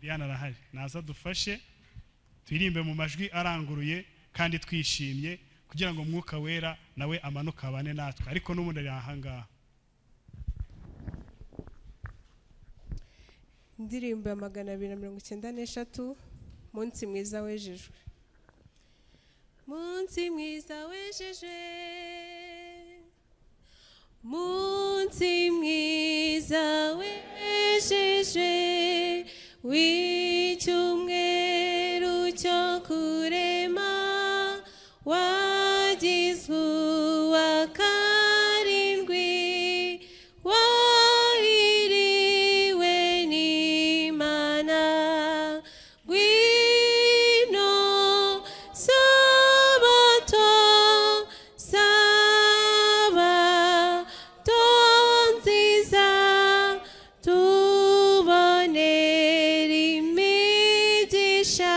Diana arahari naza dufashe twirimbe mu majwi aranguruye kandi twishimye kugira ngo Mwuka Wera nawe amanuka abane natwe ariko n'ubundi ari ahangaha. Indirimbo ya 293 munsi mwiza wejejwe. Munsi mwiza wejejwe, munsi mwiza wejejwe, w'icyumweru cyo kurema wagizwe uwa karindwi, wahiriwe n'Imana. Ngwino Sabato, Sabato nziza, tubonera imigisha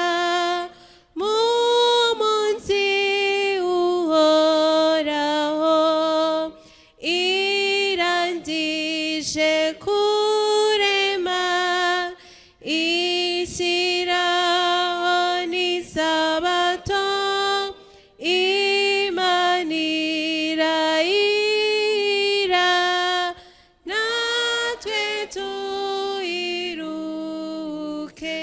mu munsi uhoraho. Irangije kurema ishyiraho n'isabato, Imana irahira natwe tuyiruke.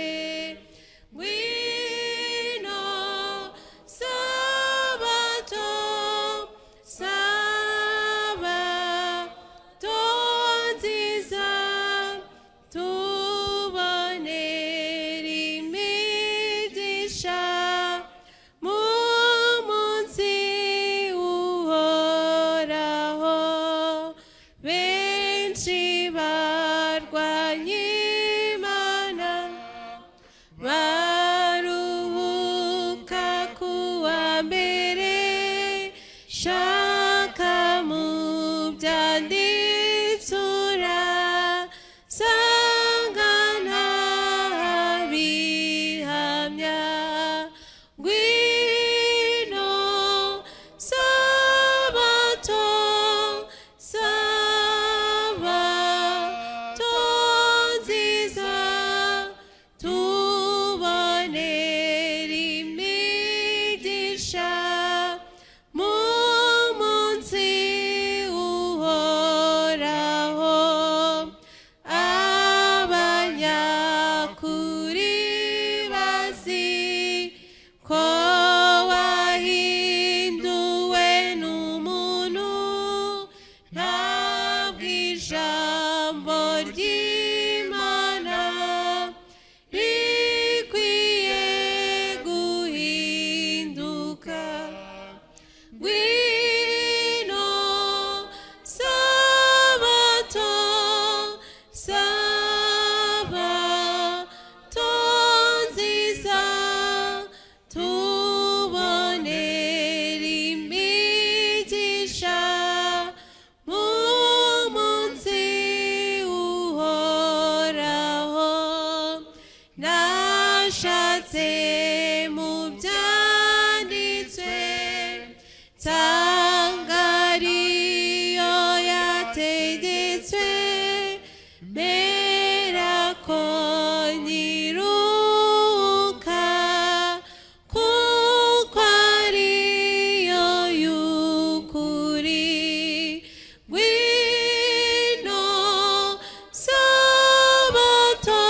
Ngwino Sabato, Sabato nziza, tubonera imigisha mu munsi uhoraho. Benshi barwanye Imana baruhuka kuwa mbere, shaka mu byanditsura sanga ntabihamya. Ngwino Sabato, Sabato nziza, tubonera imigisha mu munsi uhoraho. Abanyakuri bazi ko wahinduwe n'umuntu, ntabwo ijambo ry'Imana rikwiye guhinduka. Ngwino Sabato, Sabato nziza, tubonera imigisha mu munsi uhoraho. Nashatse mu byanditswe nsanga ariyo yategetswe, mbera ko nyiruka kuko ariyo y'ukuri. Ngwino Sabato,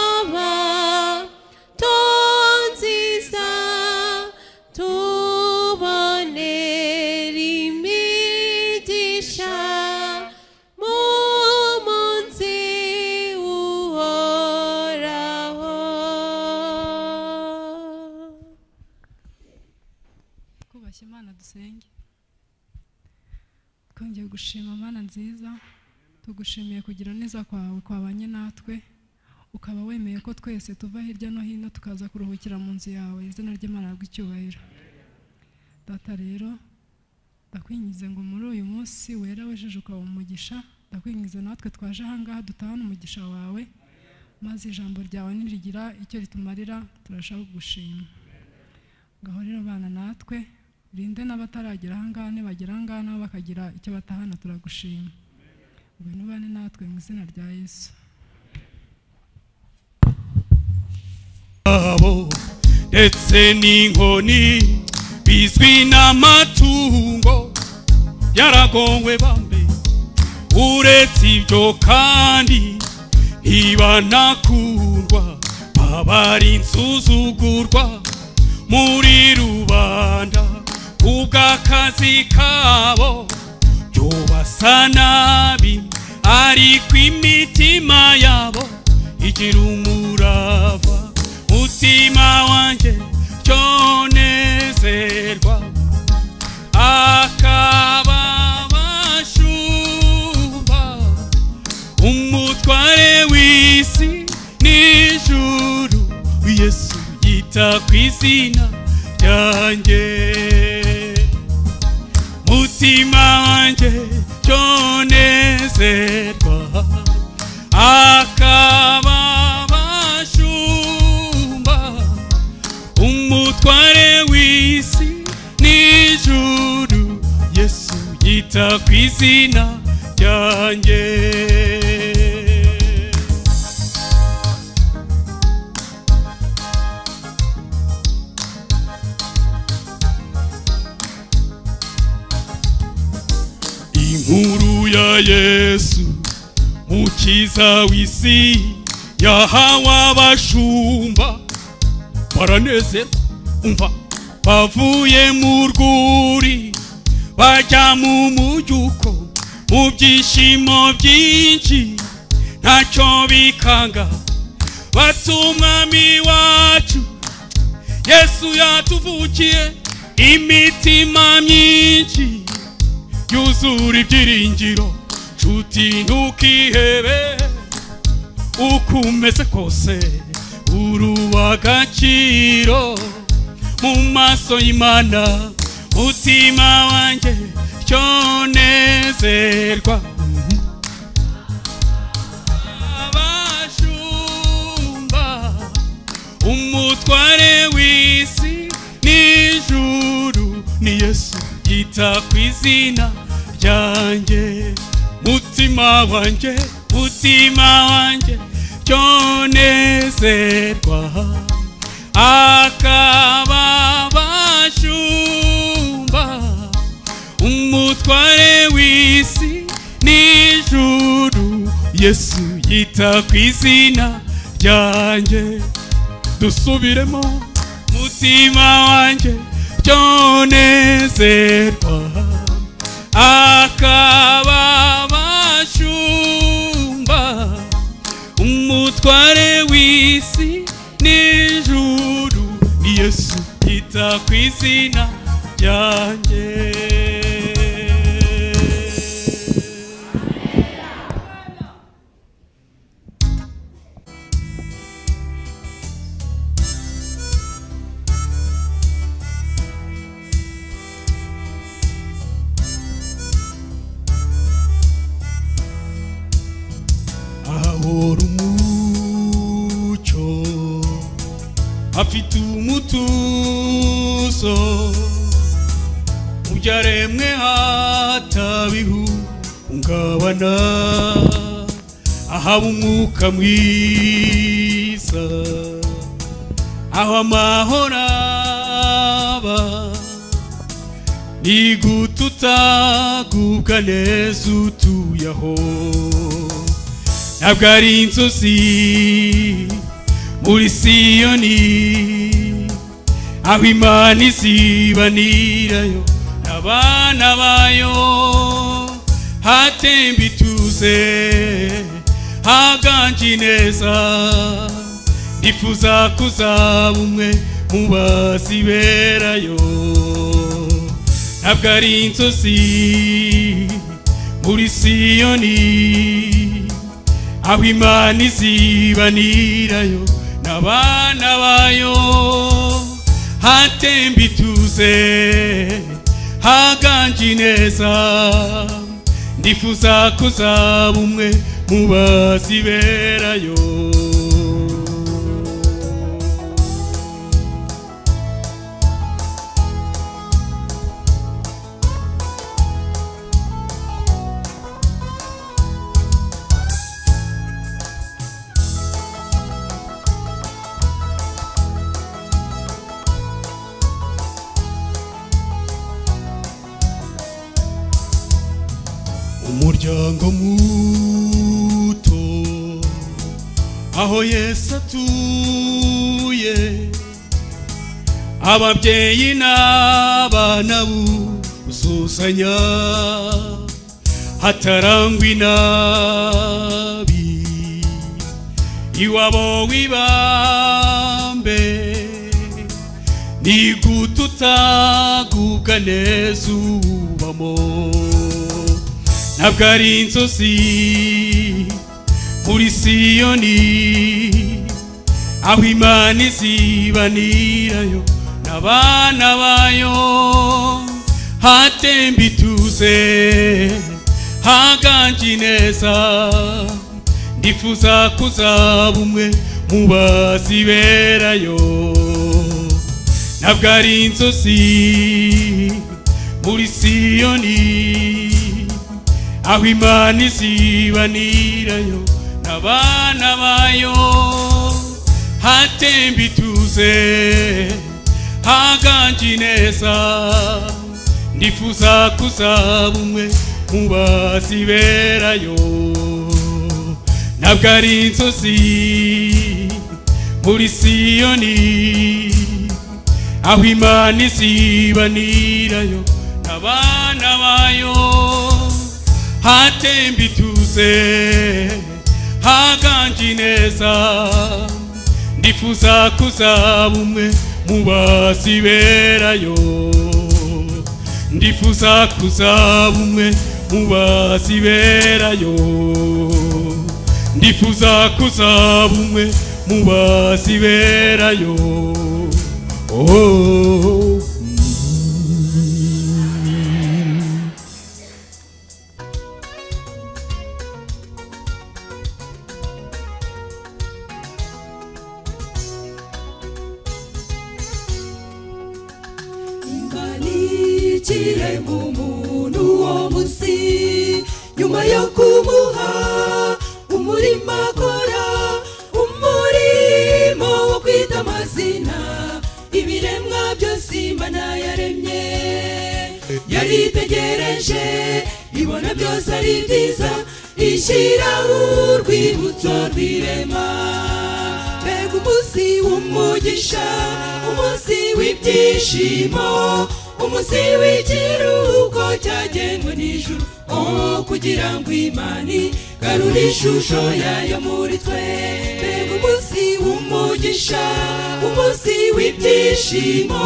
Sabato nziza, tubonera imigisha mu munsi uhoraho. Kubashye Imana dusenge. Twongeye gushima Mana nziza, tugushimiye kugira neza kwawe kwabanye natwe, ukaba wemeye ko twese tuva hirya no hino tukaza kuruhukira mu nzu yawe. Izina ry'Imana rw'icyubahiro. Data rero ndakwingize ngo muri uyu munsi wera wejeje ukaba umugisha, ndakwingize natwe twaje ahangaha dutahana umugisha wawe, maze ijambo ryawe nirigira icyo ritumarira turashaka kugushima. Ngaho rero bana natwe, rinde n'abataragera ahangaha nibagera ahangaha nabo bakagira icyo batahana, turagushima. Ngwino bane natwe mu izina rya Yesu. ndetse n'inkoni bizwi n'amatungo yaragowe bambe. Uretse ibyo kandi ntibanakundwa, babari insuzugurwa muri rubanda. Kubw'akazi kabo byo basa nabi, ariko imitima yabo igira umurava. Mutima wanjye cyonezerwa, akaba bashumba, umutware w'isi n'ijuru. Yesu yita ku izina ryanjye. Mutima wanjye cyonezerwa, akaba bashumba, umutware w'isi n'ijuru. Yesu yita ku izina ryanjye. Inkuru ya Yesu mukiza w'isi, yahawe abashumba baranezerwa. Umva, bavuye mu rwuri bajya mu mujyuko, mu byishimo byinshi ntacyo bikanga. Bati umwami wacu Yesu yatuvukiye, imitima myinshi yuzura ibyiringiro. Nshuti ntukihebe, uko umeze kose uri uw'agaciro mu maso y'Imana. Mutima wanjye cyonezerwa, abashumba, umutware w'isi n'ijuru. Ni Yesu yita ku izina ryanjye. Mutima wanjye, mutima wanjye cyonezerwa, akaba bashumba, umutware w'isi n'ijuru. Yesu yita ku izina ryanjye. Dusubiremo. Mutima wanjye cyonezerwa, akaba bashumba, umutware w'isi n'ijuru. Yesu yita ku izina ryanjye. Ahora umucyo afite umutuzo, mu byaremwe hatabihungabana. Ahaba umwuka mwiza, aho amahoro aba. Ni gute utagubwa neza utuye aho? Ntabwo ari inzozi muri Siyoni, aho Imana izibanirayo n'abana bayo. Hatemba ituze, haganje neza. Ndifuza kuzaba umwe mu baziberayo. Ntabwo ari inzozi muri Siyoni, aho Imana izibanirayo n'abana bayo. Hatemba ituze, haganje neza. Ndifuza kuzaba umwe mu baziberayo. umuryango muto aho Yesu atuye ababyeyi n'abana buzuzanya hatarangwa inabi iwabo wibambe nigututagubwa neza ubamo ntabwo ari inzozi muri Siyoni aho Imana izibanirayo n'abana bayo hatemba ituze haganje neza ndifuza kuzaba umwe mu baziberayo ntabwo ari inzozi muri Siyoni aho Imana izibanirayo n'abana bayo hatemba ituze haganje neza ndifuza kuzaba umwe mu baziberayo ntabwo ari inzozi muri Siyoni aho Imana izibanirayo n'abana bayo hatemba ituze haganje neza ndifuza kuzaba umwe mu baziberayo ndifuza kuzaba umwe mu baziberayo ndifuza kuzaba umwe mu baziberayo Imbanikire mu muntu wo musi nyuma yo kumuha umurimo akora umurimo wo kwita amazina ibiremwa byose Imana yaremye yaritegereje ibona byose ari byiza ishyiraho urwibutso rw'irema mbega umunsi w'umugisha umunsi w'ibyishimo umunsi w'ikiruhuko cyagenwe n'ijuru kugira ngo Imana igarure ishusho yayo muri twe mbega umunsi w'umugisha umunsi w'ibyishimo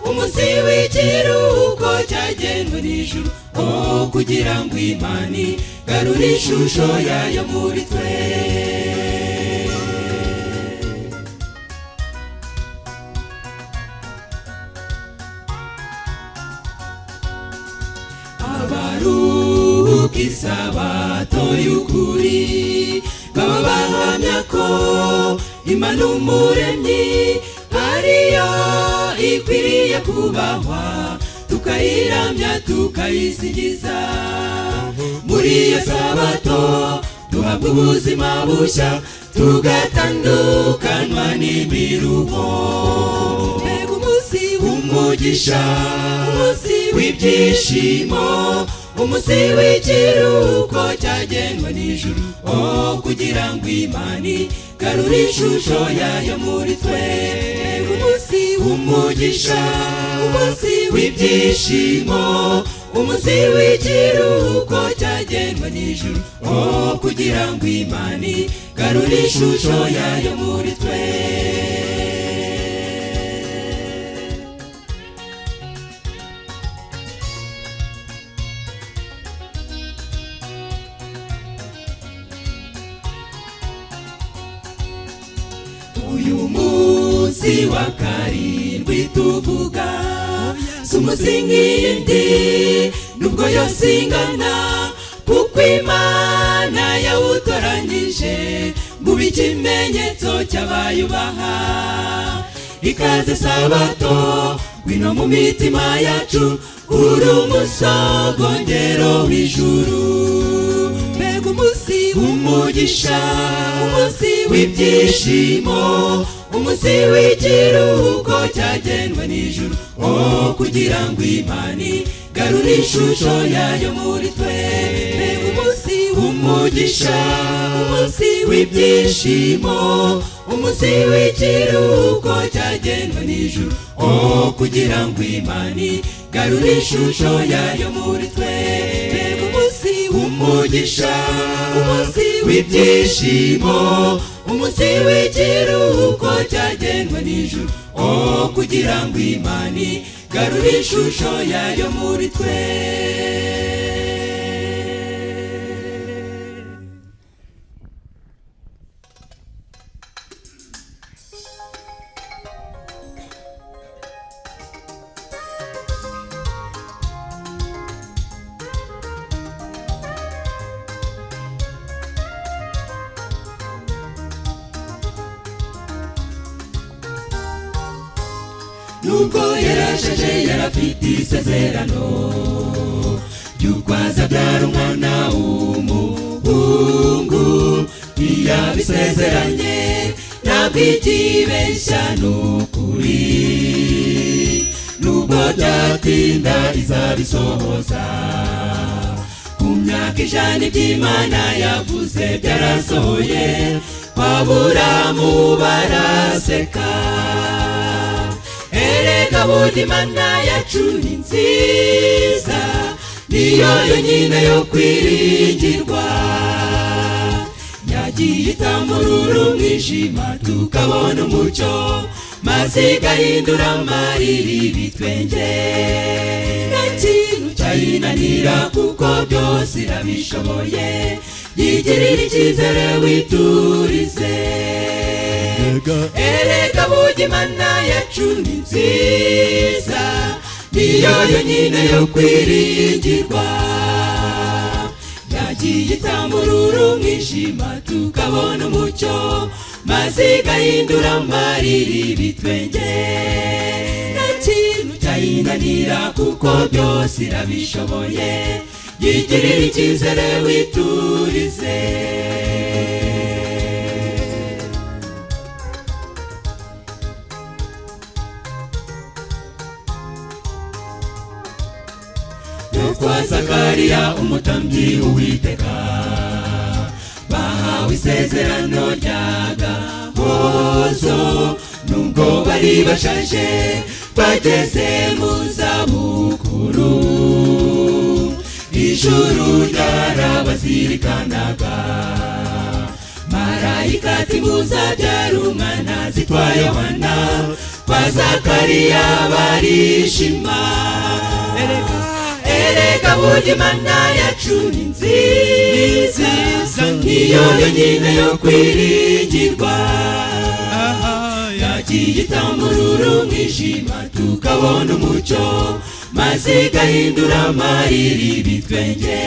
umunsi w'ikiruhuko cyagenwe n'ijuru kugira ngo Imana igarure ishusho yayo muri twe abaruhuka isabato y'ukuri baba bahamya ko Imana umuremyi ariyo ikwiriye kubahwa tukayiramya tukayisingiza muri iyo sabato duhabwa ubuzima bushya tugatandukanwa n'imiruho mbega umunsi w'umugisha umunsi w'ibyishimo umunsi w'ikiruhuko cyagenwe n'ijuru kugira ngo Imana igarure ishusho yayo muri twe mbega umunsi w'umugisha umunsi w'ibyishimo umunsi w'ikiruhuko cyagenwe n'ijuru kugira ngo Imana igarure ishusho yayo muri twe uyu munsi wa karindwi tuvuga si umunsi nk'iyindi nubwo yose ingana kuko Imana yawutoranyije ngo ube ikimenyetso cy'abayubaha ikaze sabato wino mu mitima yacu uri umusogongero w'ijuru mbega umunsi w'umugisha umunsi w'ibyishimo umunsi w'ikiruhuko cyagenwe n'ijuru kugira ngo Imana igarure ishusho yayo muri twe mbega w'umugisha umunsi w'ibyishimo umunsi w'ikiruhuko cyagenwe n'ijuru kugira ngo Imana igarure ishusho yayo muri twe umunsi w'umugisha umunsi w'ibyishimo umunsi w'ikiruhuko cyagenwe n'ijuru kugira ngo Imana igarure ishusho yayo muri twe nubwo yarashaje yarafite isezerano y'uko azabyara umwana w'umuhungu iyabisezeranye ntabwo ikibeshya n'ukuri nubwo byatinda izabisohoza ku myaka 100 iby'Imana yavuze byarasohoye Aburahamu baraseka erega burya Imana yacu ni nziza niyo yonyine yo kwiringirwa yagiye itamurura umwijima tukabona umucyo maze igahindura amarira ibitwenge nta kintu cyayinanira kuko byose irabishoboye yigirira icyizere witurize erega burya Imana yacu ni nziza niyo yonyine yo kwiringirwa yagiye itamurura umwijima tukabona umucyo maze igahindura amarira ibitwenge nta kintu cyayinanira kuko byose irabishoboye yigirira icyizere witurize kwa Zakariya umutambyi Uwiteka bahawe isezerano ry'agahozo nubwo bari bashaje bageze mu zabukuru ijuru ryarabazirikanaga marayika ati muzabyara umwana zitwa Yohana kwa Zakariya barishima erega burya Imana yacu ni nziza niyo yonyine yo kwiringirwa yagiye itamurura umwijima tukabona umucyo maze igahindura amarira ibitwenge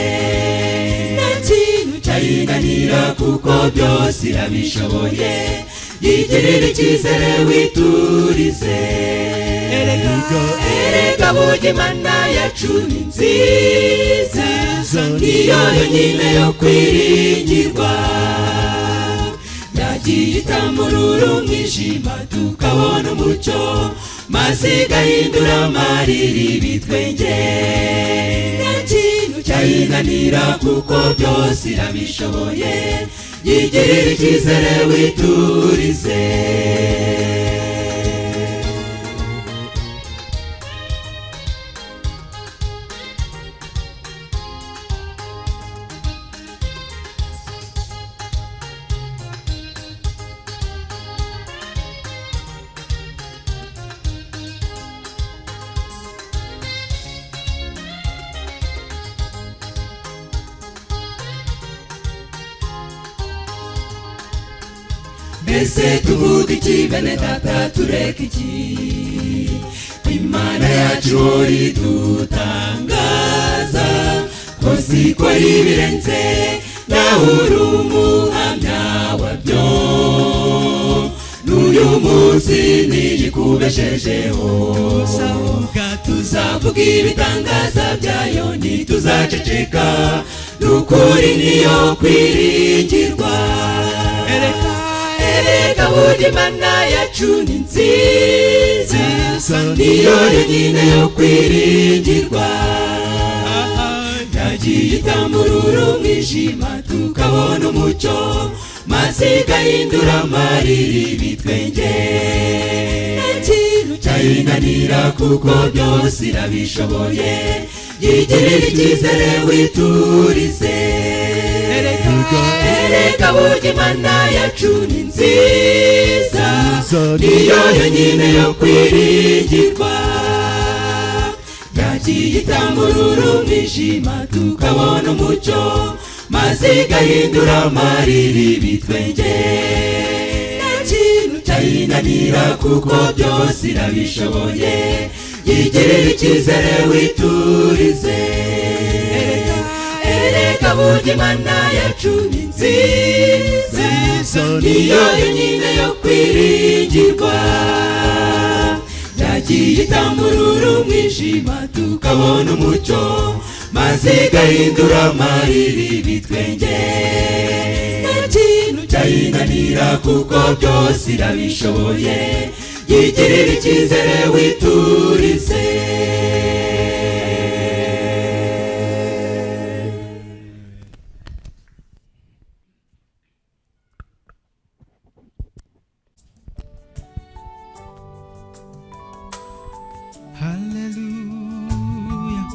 nta kintu cyayinanira kuko byose irabishoboye yigirira icyizere witurize erega burya Imana yacu ni nziza niyo yonyine yo kwiringirwa yagiye itamurura umwijima tukabona umucyo maze igahindura amarira ibitwenge nta kintu cyayinanira kuko byose irabishoboye yigirira icyizere witurize mbese tuvuga iki bene data tureka iki Imana yacu idutangaza hose ikora ibirenze nawe uri umuhamya wabyo n'uyu munsi niyikubeshejeho tuzavuga ibitangaza byayo ntituzaceceka n'ukuri niyo kwiringirwa erega burya Imana yacu ni nziza niyo yonyine yo kwiringirwa yagiye itamburura umwijima tukabona umucyo maze igahindura amarira ibitwenge nta kintu cyayinanira kuko byose irabishoboye yigirira icyizere witurize erega burya Imana yacu ni nziza niyo yonyine yo kwiringirwa yagiye itamburura umwijima tukabona umucyo maze igahindura amarira ibitwenge nta kintu cyayinanira kuko byose irabishoboye yigirira icyizere witurize erega burya Imana yacu ni nziza niyo yonyine yo kwiringirwa yagiye itamburura umwijima tukabona umucyo maze igahindura amarira ibitwenge nta kintu cyayinanira kuko byose irabishoboye yigirira icyizere witurize Hallelujah.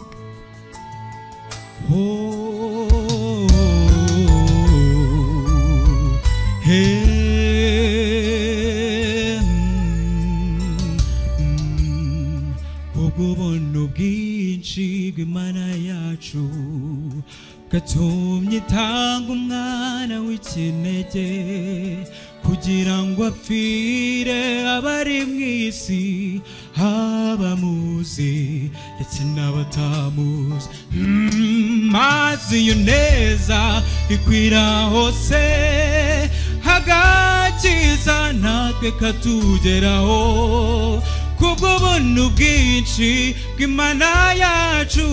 Oh, hey, kubw'ubuntu bwinshi bw'Imana yacu gatumye itanga umwana w'ikinege kugira ngo apfire abari mu isi abamuzi ndetse n'abatamuzi maze iyo neza ikwira hose agakiza natwe katugeraho kubw'ubuntu bwinshi bw'Imana yacu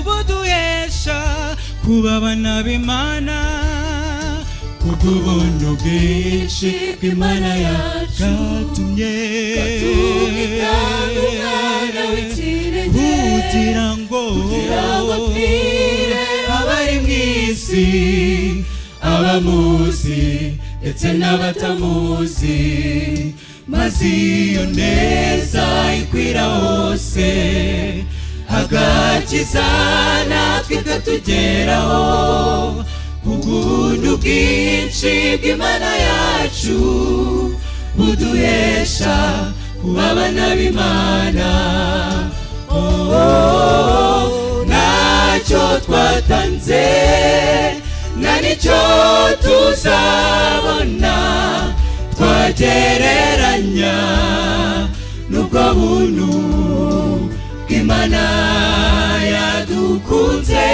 buduhesha kuba abana b'Imana kubw'ubuntu bwinshi bw'Imana yacu gatumye umwana w'ikinege kugira ngo apfire abari mu isi abamuzi ndetse n'abatamuzi maze iyo neza ikwira hose agakiza natwe katugeraho ubuntu bwinshi bw'Imana yacu buduhesha kuba abana b'Imana ntacyo twatanze nta n'icyo tuzabona twagereranya n'ubwo buntu bw'Imana yadukunze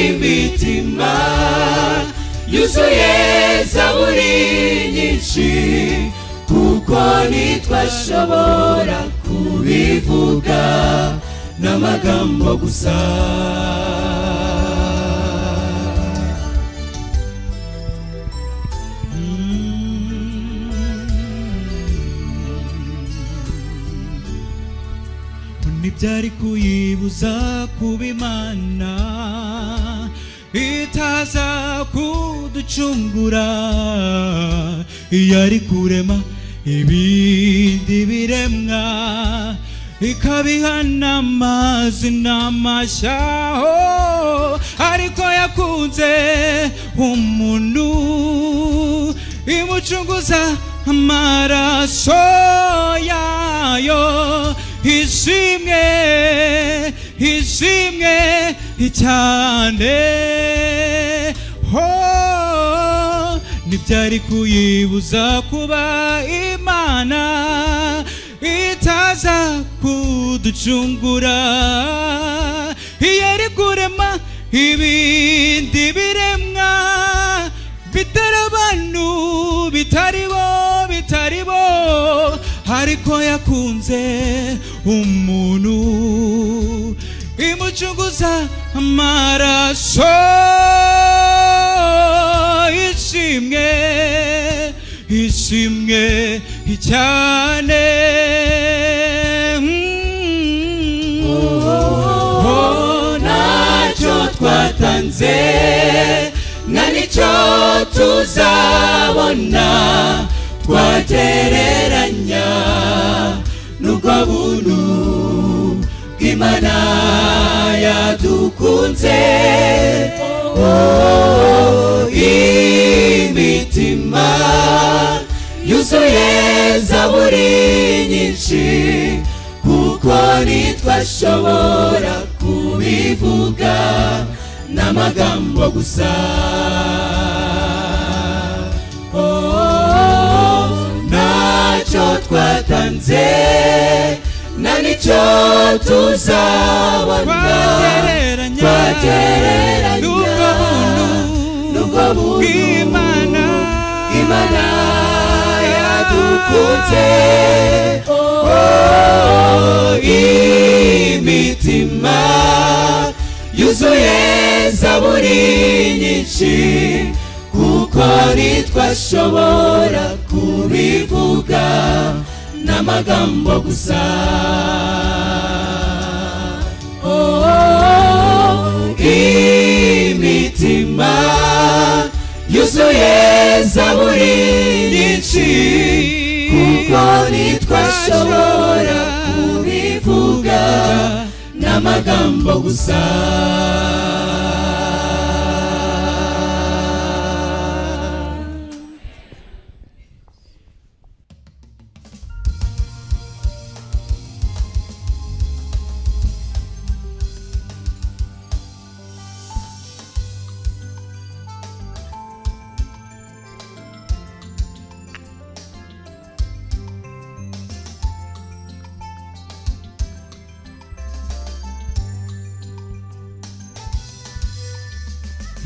imitima yuzuye zaburi nyinshi kuko ntitwashobora kubivuga n'amagambo gusa ntibyari kuyibuza kuba Imana itaza kuducungura iyo ari kurema ibindi biremwa ikabihana amazina mashya ariko yakunze umuntu imucunguza amaraso yayo ishimwe cyane ntibyari kuyibuza kuba Imana itaza kuducungura iyo ari kurema ibindi biremwa bitari abantu bitari bo ariko yakunze umuntu imucunguza amaraso ishimwe cyane twatanze nta nicyo tuzabona twagereranya n'ubwo buntu bw'Imana yadukunze. Imitima yuzuye zaburi nyinshi kuko ntitwashobora kubivuga n'amagambo gusa. Ntacyo twatanze nta nicyo tuzabona twagereranya n'ubwo buntu Imana yadukunze. Imitima yuzuye zaburi nyinshi kuko ntitwashobora kubivuga n'amagambo gusa. Imitima yuzuye zaburi nyinshi kuko ntitwashobora kubivuga n'amagambo gusa.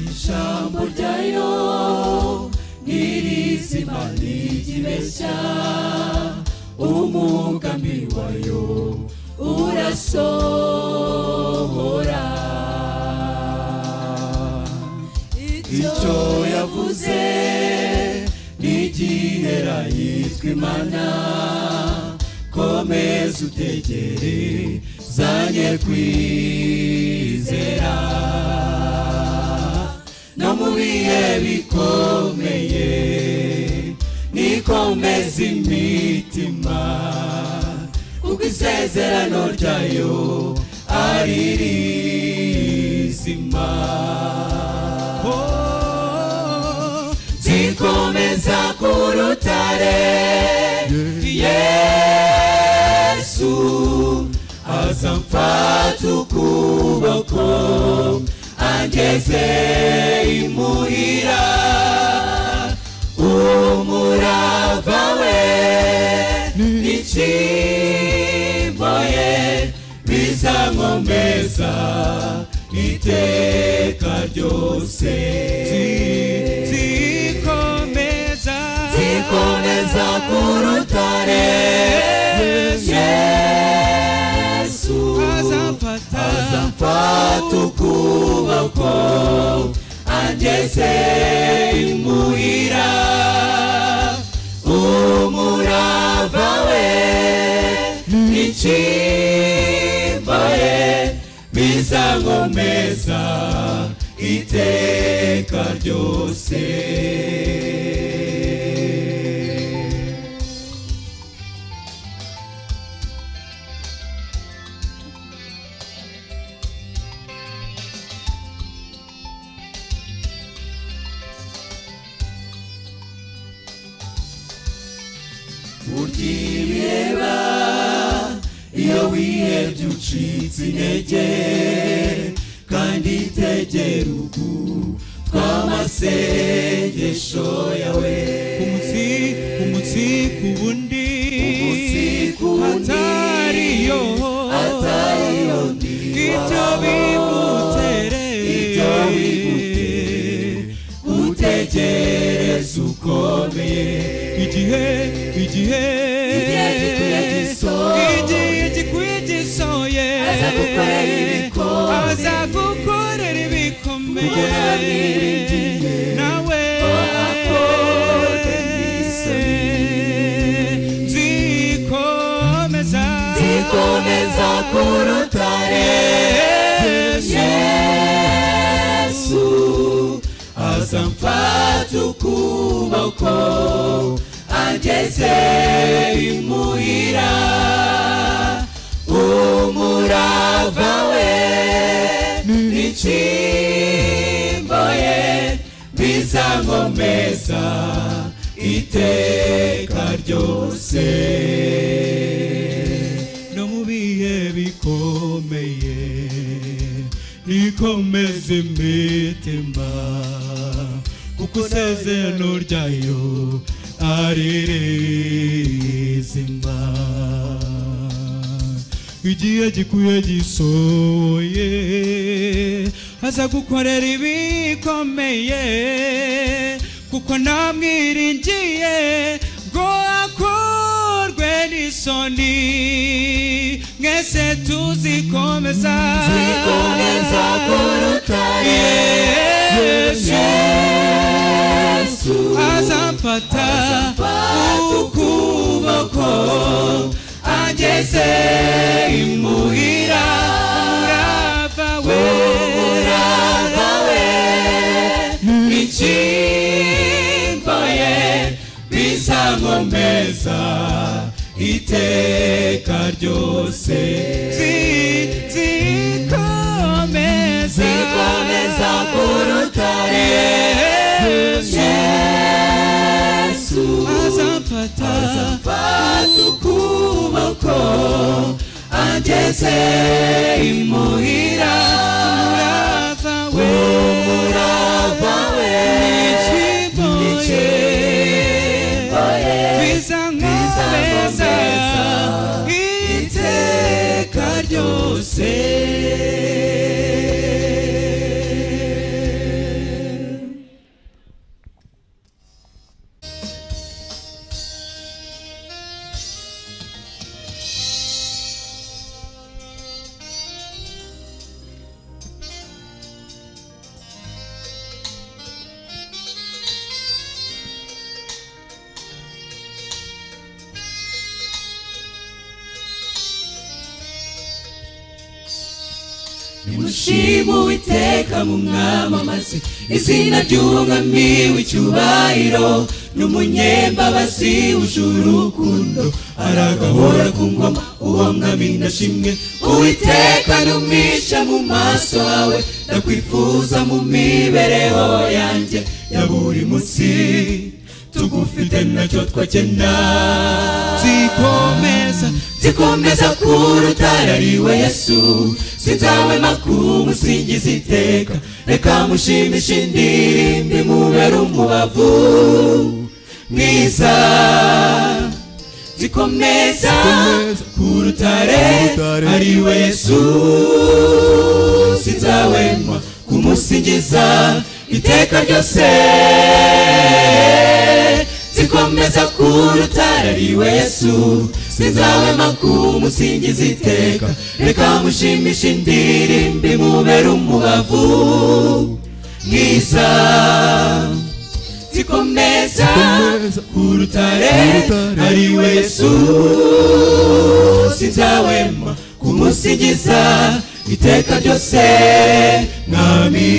Ijambo ryayo nirizima ntigibeshya, umugambi wayo urasohora. Icyo yavuze nigihera yitwa Imana, komeza utegerezanye kwizera. No mu bihe bikomeye nikomeza imitima, kuko isezerano ryayo ari rizima. Zikomeza ku rutare Yesu azamfata ukuboko angeze imuhira. Umurava we n'icimbo ye bizankomeza iteka ryose. Zikomeza ku rutare Yesu azamfata ukuboko angeze imuhira. Umurava we n'icimbo ye bizankomeza iteka ryose. Uribireba iyo wihebye ucitse intege, kandi tegera ugu tw'amasengesho yawe. Umunsi ku wundi hatariyo ibyo bigutere utegereze ukomeye. Igihe gikwiye gisoye azagukorera ibikomeye. Nawe zikomeza ku rutare Yesu azamfata ukuboko angeze imuhira umurava we n'icimbo ye bizankomeza iteka ryose no mu bihe bikomeye nikomeze imitima kuko isezerano ryayo ari rizima igihe gikwiye gisohoye aza gukorera ibikomeye kuko namwiringiye ngo akorwe n'isoni mwese tuzikomeza kuruta Yesu azamfata ukuboko angeze imuhira umurava we n'icimbo ye bizankomeza iteka ryose zikomeza kuruta Yesu azamfata ukuboko angeze imuhira umurava we n'icimbo ye bizankomeza iteka ryose nimushime Uwiteka mumwamamaze izina ry'umwami w'icyubahiro n'umunyembabazi wuje urukundo aragahora ku ngoma uwo mwami ndashimwe Uwiteka numisha mu maso hawe ndakwifuza mu mibereho yanjye ya buri munsi tugufite nacyo twakena zikomeza kurutara ariwe Yesu sinzahwema kumusingiza iteka reka mushimishe indirimbo imubere umubavu mwiza zikomeza kurutare ariwe Yesu sinzahwema kumusingiza iteka ryose zikomeza kurutara ariwe Yesu sinzahwema kumusingiza iteka reka mushimishe indirimbo imubere umubavu mwiza zikomeza kurutare ariwe Yesu sinzahwema kumusingiza iteka ryose mwami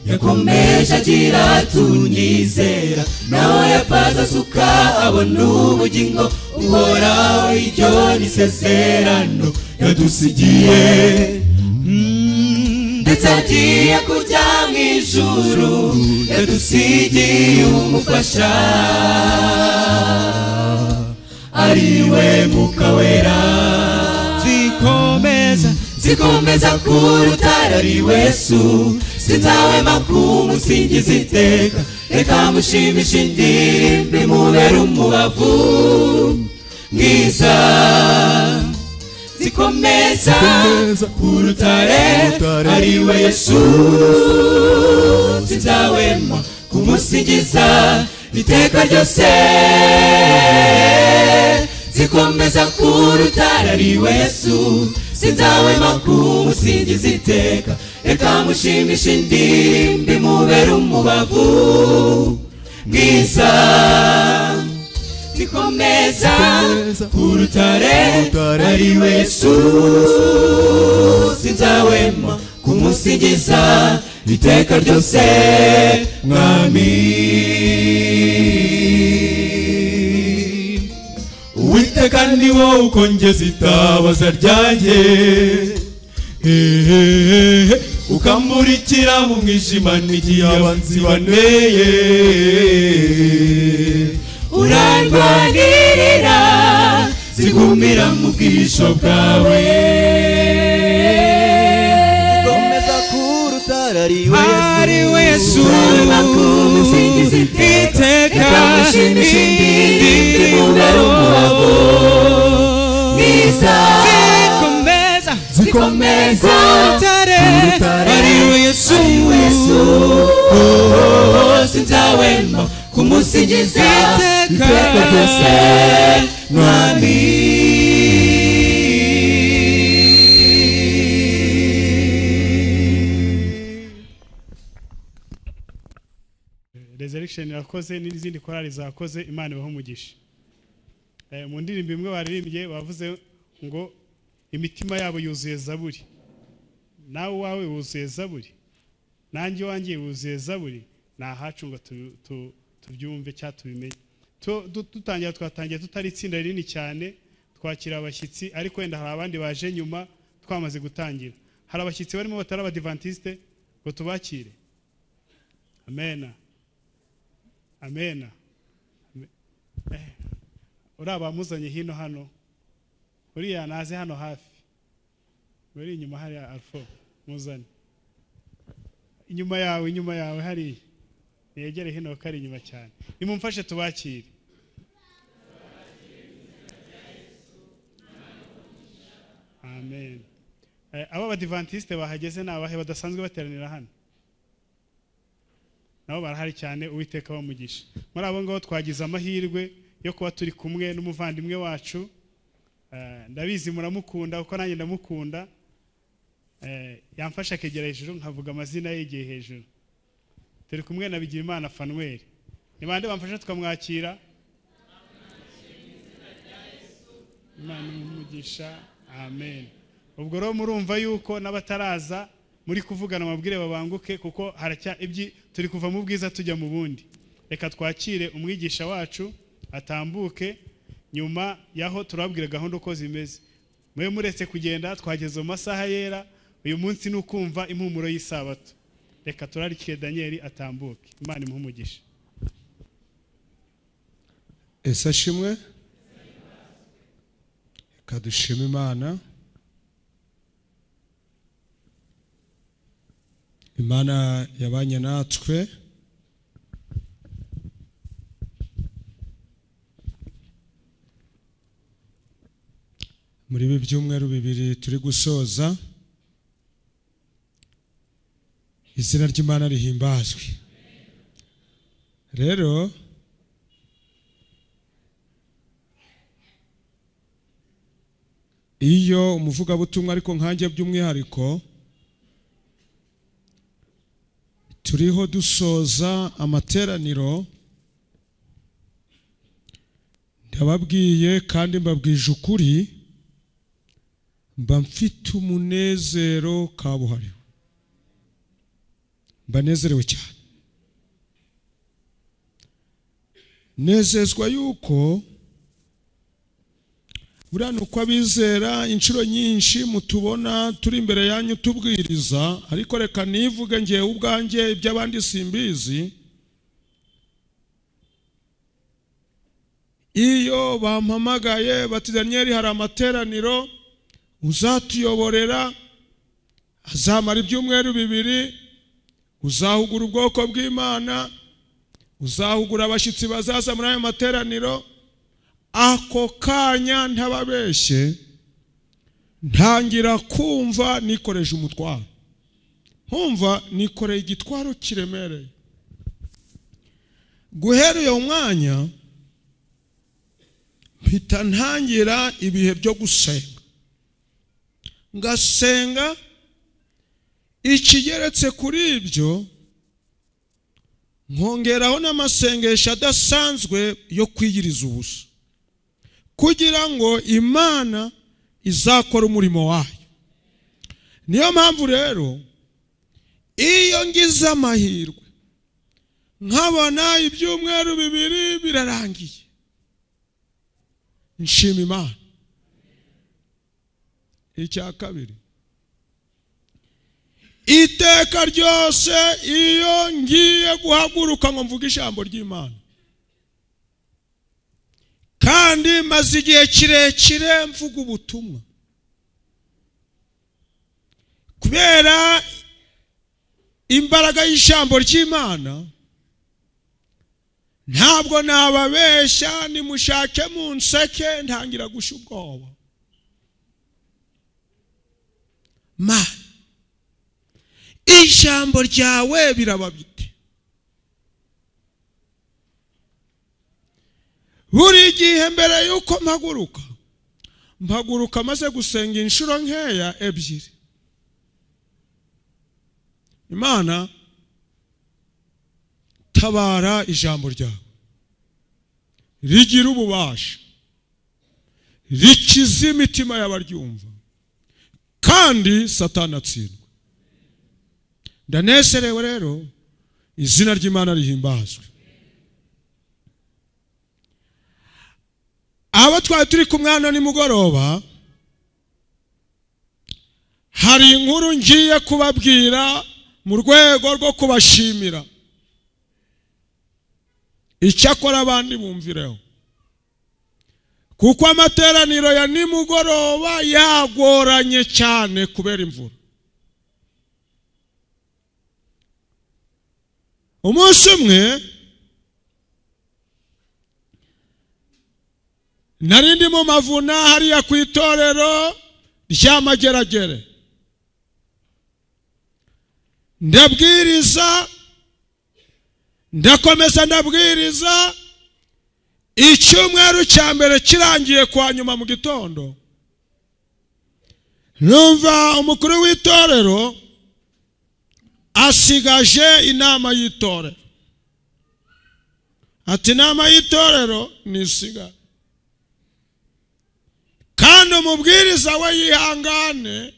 yakomeje agira tunyizera naho yapaza asuka abona ubugingo uhoraho iryo ni isezerano yadusigiye ndetse agiye kujya mu ijuru yadusigiye umufasha ariwe Mwuka Wera zikomeza kurutara ariwe Yesu sinzahwema kumusingiza iteka reka mushimishe indirimbo imubere umubavu mwiza zikomeza kurutare ariwe Yesu sinzahwema kumusingiza iteka ryose zikomeza kurutara ariwe Yesu sinzahwema kumusingiza iteka reka mushimishe indirimbo imubera umubavu mwiza zikomeza urutare ari Yesu sinzahwema kumusingiza iteka ryose mwami Uwiteka ni wowe ukongeza itabaza ryanjye ukamurikira mu mwijima n'igihe abanzi baneye urandwanirira zigumira mu bwisho bwawe zikomeza kurutara ari Yesu kumusingiza iteka mushimishe indirimbo imubera umubavu mwiza zikomeza urutare ari Yesu sinzahwema kumusingiza iteka ryose mwami Resurrection yakoze n'izindi korali zakoze Imana ibaho umugisha. Mu ndirimbo imwe baririmbye bavuze ngo imitima yabo yuzuye zaburi. Nawe wawe wuzuye zaburi. Nanjye wanjye wuzuye zaburi. Nahacu ngo tubyumve cyatubimenye. Twatangiye tutari itsinda rinini cyane twakira abashyitsi ariko wenda hari abandi baje nyuma twamaze gutangira. Hari abashyitsi barimo batari abadivantiste ngo tubakire. Amen. Amen. Uraba muzanye hino hano. Uriya naze hano hafi. Uri inyuma hari Alfo muzanye. Inyuma yawe hari. Yegere hino kari inyuma cyane. Nimumfashe tubakire. Amen. Aba badivantiste bahageze nabahe badasanzwe bateranira hano. Nabo barahari cyane Uwiteka bamugisha. Muri abo ngabo twagize amahirwe yo kuba turi kumwe n'umuvandimwe wacu. Ndabizi muramukunda uko nanjye ndamukunda. Yamfasha kegera hejuru nkavuga amazina yegeye hejuru. Turi kumwe na Bigirimana Fanuel. Ni bande bamfasha tukamwakira? Imana umugisha. Amen. Ubwo rero murumva yuko n'abataraza muri kuvugana amabwire babanguke kuko haracya ibyi turi kuva mu bwiza tujya mu bundi. Reka twakire umwigisha wacu atambuke nyuma yaho turabwira gahunda uko zimeze. Mwe muretse kugenda twageze mu masaha yera uyu munsi nukumva impumuro y'isabato. Reka turarikire Daniel atambuke. Imana imuhumugisha. Esashimwe kadushima Imana. Imana yabanye natwe muri ibi byumweru bibiri turi gusoza. Izina ry'Imana rihimbazwe. Rero iyo umuvugabutumwa ariko nkanjye by'umwihariko turiho dusoza amateraniro, ndababwiye kandi mbabwije ukuri, mba mfite umunezero kabuhariwe, mbanezerewe cyane. Nezezwa yuko buriya nuko abizera inshuro nyinshi mutubona turi imbere yanyu tubwiriza, ariko reka nivuge ngewe ubwanjye iby'abandi simbizi. Iyo bampamagaye bati Daniel hari amateraniro uzatuyoborera azamara ibyumweru bibiri, uzahugura ubwoko bw'Imana, uzahugura abashyitsi bazaza muri ayo materaniro, ako kanya ntababeshye ntangira kumva nikoreje umutwaro, nkumva nikoreye igitwaro kiremereye. Guhera uyo mwanya mpita ntangira ibihe byo gusenga, ngasenga ikigeretse kuri ibyo nkongeraho n'amasengesho adasanzwe yo kwiyiriza ubusa kugira ngo Imana izakora umurimo wayo. Niyo mpamvu rero iyo ngize amahirwe nkabona ibyumweru 2 birarangiye, nshima Imana. Icya kabiri, iteka ryose iyo ngiye guhaguruka ngo mvuge ijambo ry'Imana, kandi maze igihe kirekire mvuga ubutumwa, kubera imbaraga y'ijambo ry'Imana, ntabwo nababeshya nimushake mu nseke ntangira gusha ubwoba. Mana, ijambo ryawe biraba bite? Buri gihe mbere yuko mpaguruka maze gusenga inshuro nkeya 2. Imana, tabara ijambo ryawe, rigira ububasha, rikiza imitima y'abaryumva, kandi Satani atsindwe. Ndanezerewe rero, izina ry'Imana rihimbazwe. Abo twari turi kumwana nimugoroba, hari inkuru ngiye kubabwira mu rwego rwo kubashimira. Icyakora abandi bumvireho, kuko amateraniro ya nimugoroba yagoranye cyane kubera imvura. Umunsi umwe narindi mu Mavuna hariya ku itorero rya Mageragere, ndabwiriza, ndakomeza ndabwiriza. Icyumweru cya mbere kirangiye kwa nyuma mu gitondo, numva umukuru w'itorero asigaje inama y'itorero. Ati inama y'itorero nisiga, kandi umubwiriza we yihangane,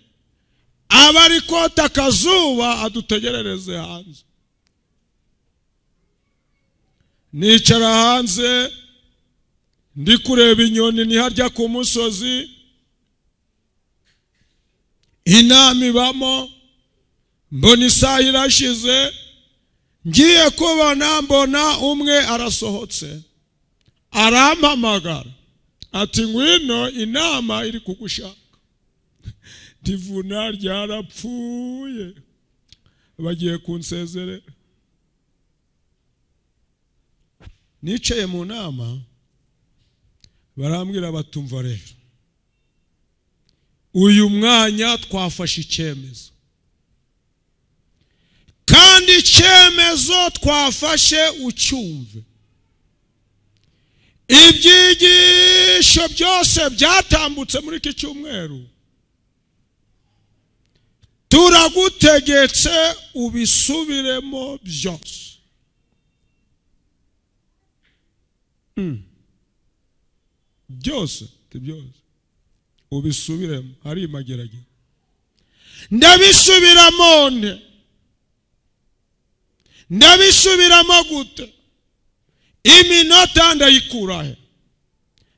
abari kota akazuba adutegerereze hanze. Nicara hanze ndi kureba inyoni ni harya ku musozi, inama ibamo. Mbona isaha irashize, ngiye kubona mbona umwe arasohotse arampamagara ati ngwino inama iri kugushaka. Divuna ryarapfuye, bagiye kunsezerera. Nicaye mu nama, barambwira batumva rero, uyu mwanya twafashe icyemezo, kandi icyemezo twafashe ucyumve. Ibyigisho byose byatambutse muri iki cyumweru turagutegetse ubisubiremo byose. Byose ubisubiremo. Hari Mageragere, ndabisubiramo nte? Ndabisubiramo gute? Iminota ndayikurahe?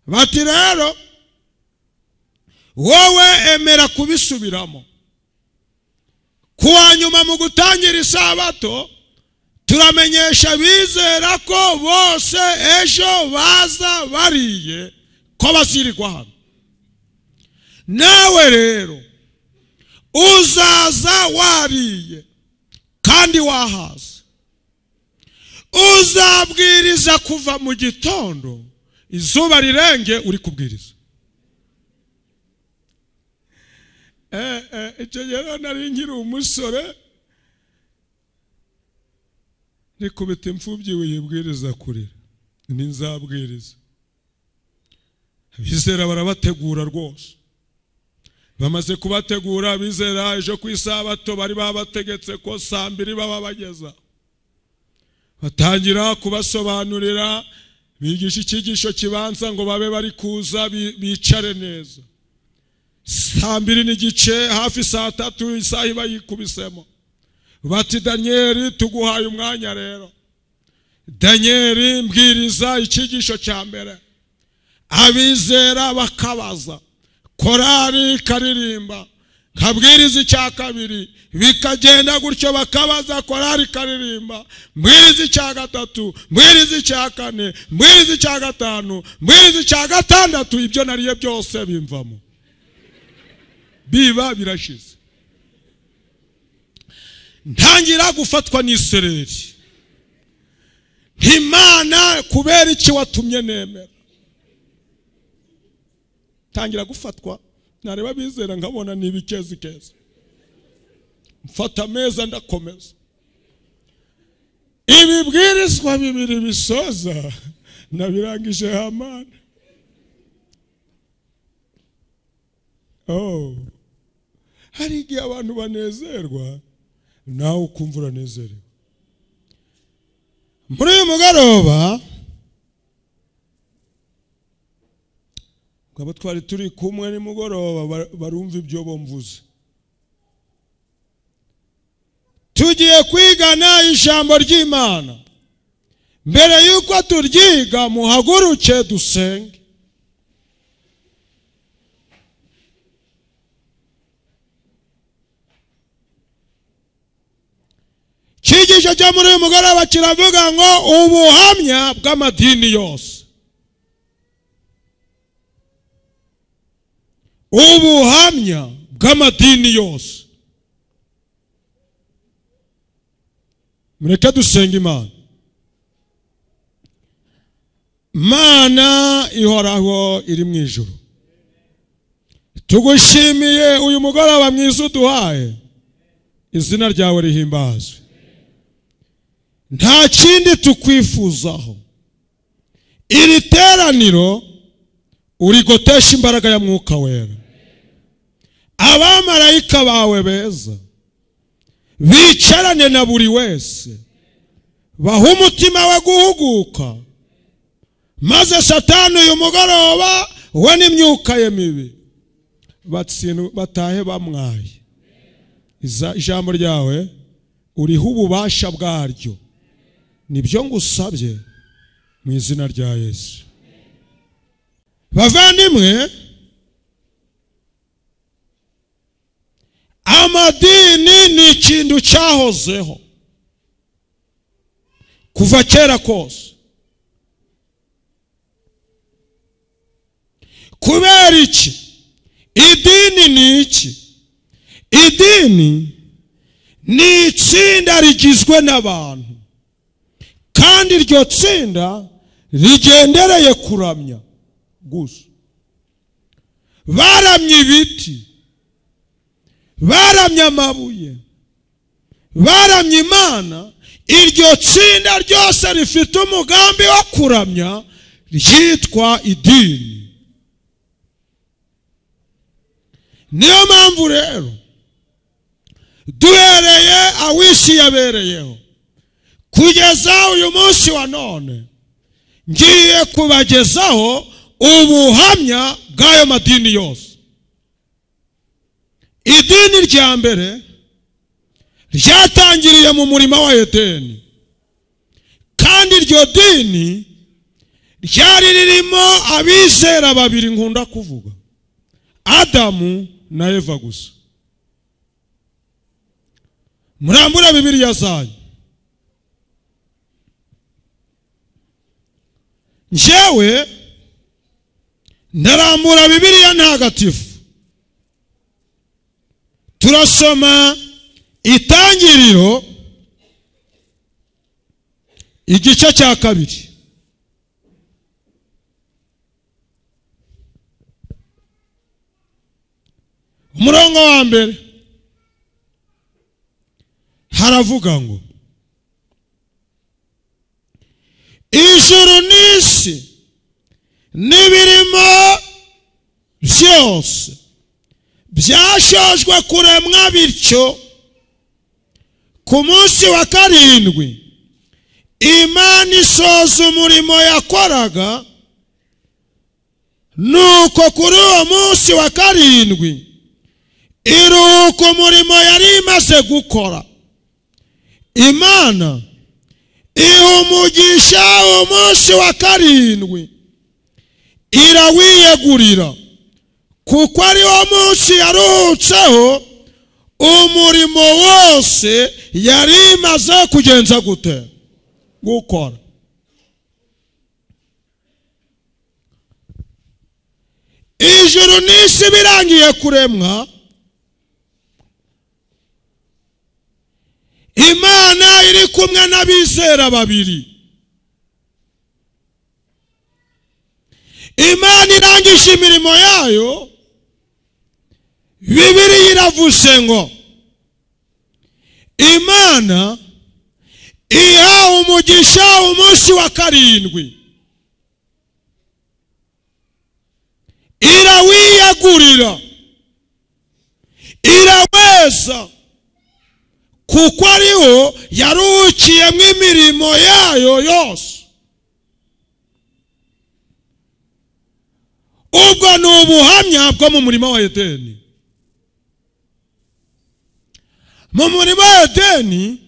Bati rero wowe emera kubisubiramo, kuwa nyuma mu gutangira isabato turamenyesha bizera ko bose ejo baza bariye ko bazirirwa hano. Nawe rero uzaza wariye kandi wahaze, uzabwiriza kuva mu gitondo izuba rirenge uri kubwiriza. Icyo gihe nari nkiri umusore, nikubita imfubyi wiyibwiriza kurira, nzabwiriza. Bizera barabategura rwose, bamaze kubategura bizera ejo ku isabato bari babategetse ko saa 2 baba bageza batangira kubasobanurira bigisha icyigisho kibanza ngo babe bari kuza bicare neza saa 2 n'igice hafi saa 3 isaha bayikubisemo bati Danieli tuguhaye umwanya rero Danieli mbwiriza icyigisho cya mbere abizera bakabaza korari karirimba kabwiriza icya kabiri bikagenda gutyo bakabaza korari karirimba mbwiriza icya gatatu mbwiriza icya kane mbwiriza icya gatanu mbwiriza icya gatandatu ibyo nariye byose bimvamo biba birashize ntangira gufatwa n'isereri Imana kubera iki watumye nemera tangira gufatwa nareba bizera nkabona nibikezi keza mfata meza ndakomeza ibibwirizwa bibiri bisoza nabirangije Hamana hari igihe abantu banezerwa nawe ukumva uranezerewe muri uyu mugoroba abo twari turi kumwe ni mugoroba barumva ibyo bomvuze tugiye kwigana ijambo ry'Imana mbere yuko turyiga muhaguruke dusenge Cyigisho cyo muri uyu mugoroba kiravuga ngo ubuhamya bw'amadini yose ubuhamya bw'amadini yose mureke dusenga Imana Mana ihoraho iri mu ijuru tugushimiye uyu mugoroba mwiza uduhaye izina ryawe rihimbazwe nta kindi tukwifuzaho iri teraniro urigotesha imbaraga ya mwuka wera abamarayika bawe beza bicarane na buri wese baha umutima we guhuguka maze Satani uyu mugoroba we n'imyuka ye mibi batahe bamwaye ijambo ryawe uriho ububasha bwaryo nibyo ngusabye mu izina rya Yesu bavandimwe amadini ni ikintu cyahozeho kuva kera kose kubera iki idini ni iki idini ni itsinda rigizwe n'abantu kandi iryo tsinda rigendereye kuramya gusa baramye ibiti baramye amabuye baramye Imana iryo tsinda ryose rifite umugambi wo kuramya ryitwa idini niyo mpamvu rero duhereye aho isi yabereyeho kugeza uyu munsi wa none ngiye kubagezaho ubuhamya bw'ayo madini yose idini rya mbere ryatangiriye mu murima wa Edeni kandi iryo dini ryari ririmo abizera babiri nkunda kuvuga Adamu na Eva gusa murambura Bibiliya zanyu njyewe ndarambura Bibiliya ntagatifu turasoma Itangiriro igice cya 2 umurongo wa mbere haravuga ngo ijuru n'isi n'ibirimo byose byashojwe kuremwa bityo ku munsi wa karindwi Imana isoza umurimo yakoraga, nuko kuri uwo munsi wa karindwi iruhuka umurimo yari imaze gukora. Imana iha umugisha umunsi wa karindwi, irawiyegurira kuko ari wo munsi yaruhutseho umurimo wose yari imaze kugenza gute gukora. Ijuru n'isi birangiye kuremwa, Imana iri kumwe n'abizera babiri. Imana irangije imirimo yayo, Bibiliya iravuze ngo Imana iha umugisha umunsi wa karindwi, irawiyegurira, iraweza kuko ariho yaruhukiyemo imirimo yayo yose. Ubwo ni ubuhamya bwo mu murima wa Edeni. Mu murima wa Edeni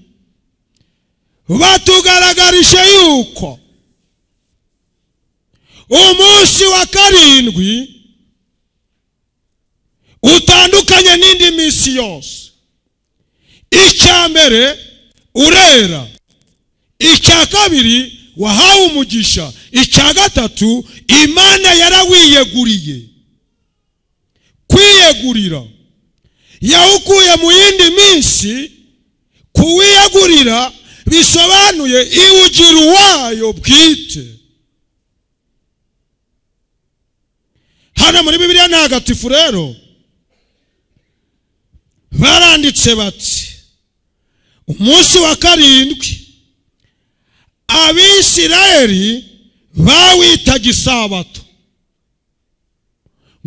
batugaragarije yuko umunsi wa karindwi utandukanye n'indi minsi yose. Icya mbere urera, icya kabiri wahawe umugisha, icya gatatu Imana yarawiyeguriye. Kwiyegurira yawukuye mu yindi minsi, kuwiyegurira bisobanuye iwugira uwayo bwite. Hano muri Bibiliya ntagatifu rero baranditse bati umunsi wa karindwi Abisirayeli bawitaga isabato.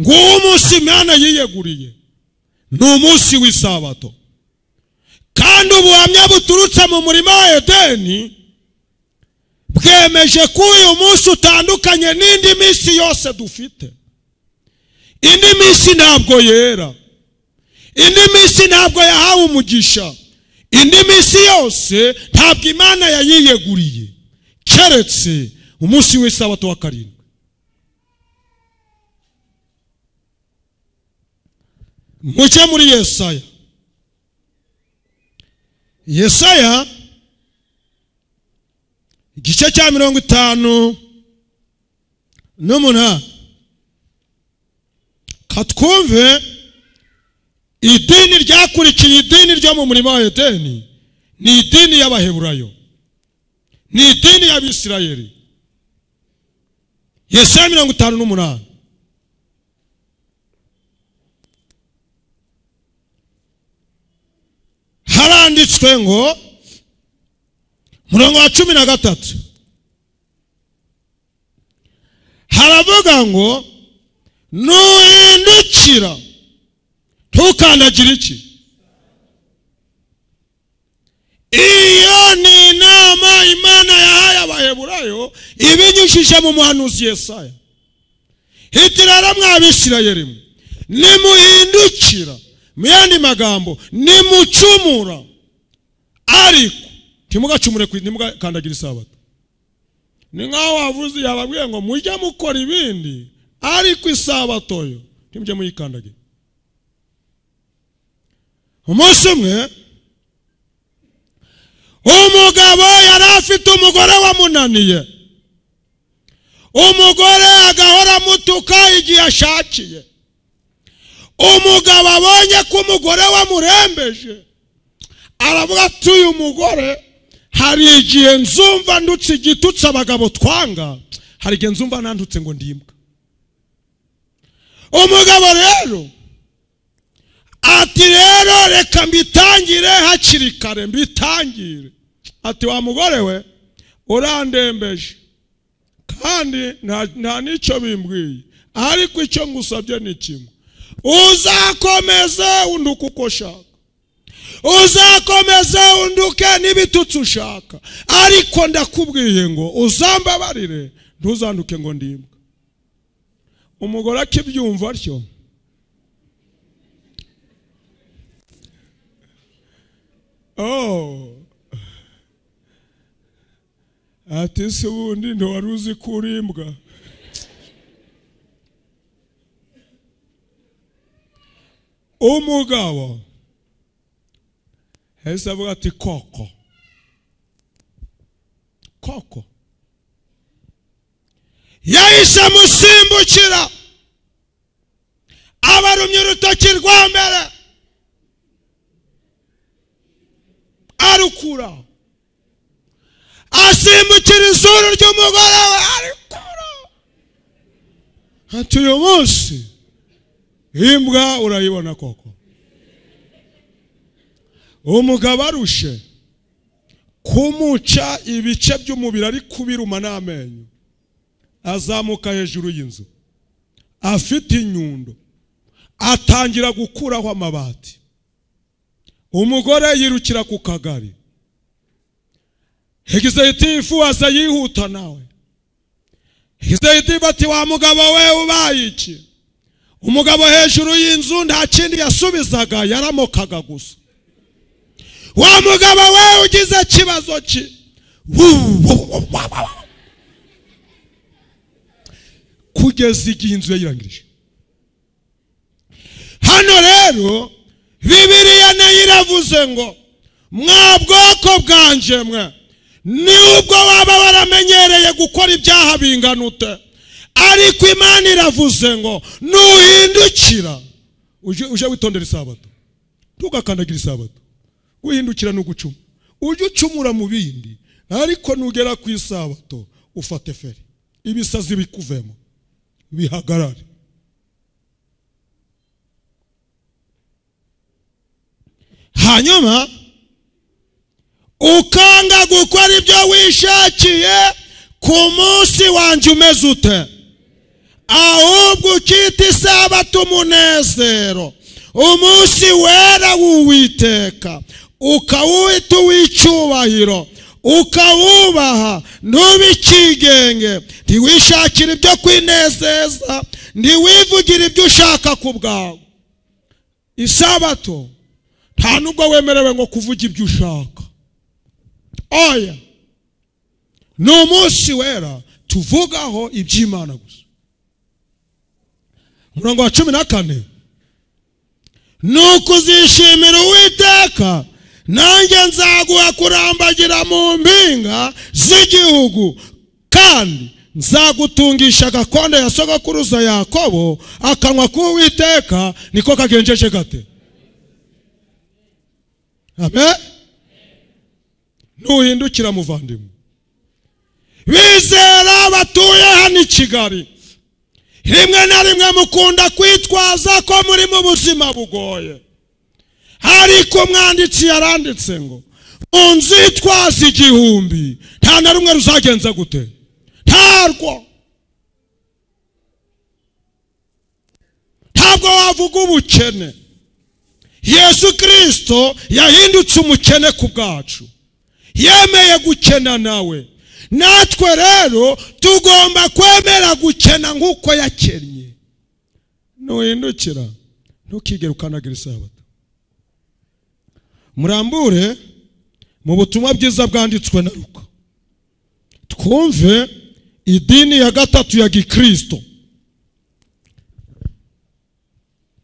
Nguwo umunsi Imana yiyeguriye ni umunsi w'isabato. Kandi ubuhamya buturutse mu murima wa Edeni bwemeje ko uyu munsi utandukanye n'indi minsi yose dufite. Indi minsi ntabwo yera, indi minsi ntabwo yahawe umugisha, indi minsi yose ntabwo Imana yayiyeguriye keretse umunsi w'isabato wa karindwi. Mucye muri Yesaya. Yesaya igice cya 58 katwumve idini ryakurikiye idini ryo mu murima wa Edeni ni idini y'Abaheburayo, ni idini y'Abisirayeli. Yesaya 58 haranditswe ngo murongo wa 13 haravuga ngo nuhindukira ntukandagire iki. Iyo ni inama Imana yahaye Abaheburayo ibinyujije mu muhanuzi Yesaya. Hitirara mw'Abisirayeli mwe, nimuhindukira, mu yandi magambo nimucumura, ariko ntimugacumure, ntimugakandagire isabato. Ni nkaho wavuze yababwiye ngo mujye mukora ibindi, ariko isabato yo ntimujye muyikandagire. Umunsi umwe umugabo yari afite umugore wamunaniye. Umugore agahora mutuka igihe ashakiye. Umugabo abonye ko umugore wamurembeje, aravuga ati uyu mugore hari igihe nzumva ndutse igitutsi abagabo twanga, hari igihe nzumva nandutse ngo ndimbwa. Umugabo rero ati rero reka mbitangire hakiri kare, mbitangire. Ati wa mugore we urandembeje kandi nta n'icyo bimbwiye, ariko icyo ngusabye ni kimwe, uzakomeze unduke uko ushaka, uzakomeze unduke n'ibitutsi ushaka, ariko ndakubwiye ngo uzambabarire ntuzanduke ngo ndimbwa. Umugore akibyumva atyo ati se ubundi ntiwari uzi ko urimbwa? Umugabo hese avuga ati koko yahise amusimbukira abarumye urutoki rwa mbere arukura, asimbukira izuru ry'umugore we arikura. Ati uyu munsi imbwa urayibona koko. Umugabo arushe kumuca ibice by'umubiri ari kubiruma n'amenyo, azamuka hejuru y'inzu afite inyundo, atangira gukuraho amabati. Umugore yirukira ku kagari, Executive aza yihuta nawe. Executive ati wa mugabo we ubaye iki? Umugabo hejuru y'inzu nta kindi yasubizaga, yaramokaga gusa. Wa mugabo we ugize kibazo ki? Kugeza igihe inzu yayirangirije. Hano rero Bibiliya nayo iravuze ngo mwa bwoko bwanje mwe, nubwo waba waramenyereye gukora ibyaha bingana ute, ariko Imana iravuze ngo nuhindukira uje witondera isabato, tugakandagira isabato. Guhindukira no gucuma, uje ucumura mu bindi, ariko nugera ku isabato ufate feri, ibisazi bikuvemo bihagarare. Hanyuma ukanga gukora ibyo wishakiye ku munsi wanje umeze ute, ahubwo ukita isabato umunezero, umunsi wera w'Uwiteka, ukawita uw'icyubahiro, ukawubaha, ntubikigenge, ntiwishakire ibyo kwinezeza, ntiwivugire ibyo ushaka ku bwawe. Isabato nta nubwo wemerewe ngo kuvuga ibyo ushaka. Oya, ni umunsi wera tuvugaho iby'Imana gusa. Umurongo wa 14, nuko uzishimira Uwiteka, nanjye nzaguha kurambagira mu mpinga z'igihugu, kandi nzagutungisha gakondo ya sogokuruza Yakobo, akanwa k'Uwiteka niko kagenjeje gate. Amen. Nuhindukira muvandimwe, bizera batuye hano i Kigali, rimwe na rimwe mukunda kwitwaza ko muri mu buzima bugoye, ariko umwanditsi yaranditse ngo unzitwaza igihumbi nta na rumwe ruzagenza gute, ntarwo. Ntabwo wavuga ubukene. Yesu Kristo yahindutse umukene ku bwacu, yemeye gukena nawe. Natwe rero tugomba kwemera gukena nk'uko yakennye. Nuhindukira ntukigere ukanagira isabato. Murambure mu butumwa bwiza bwanditswe na Luka, twumve idini ya gatatu ya Gikristo,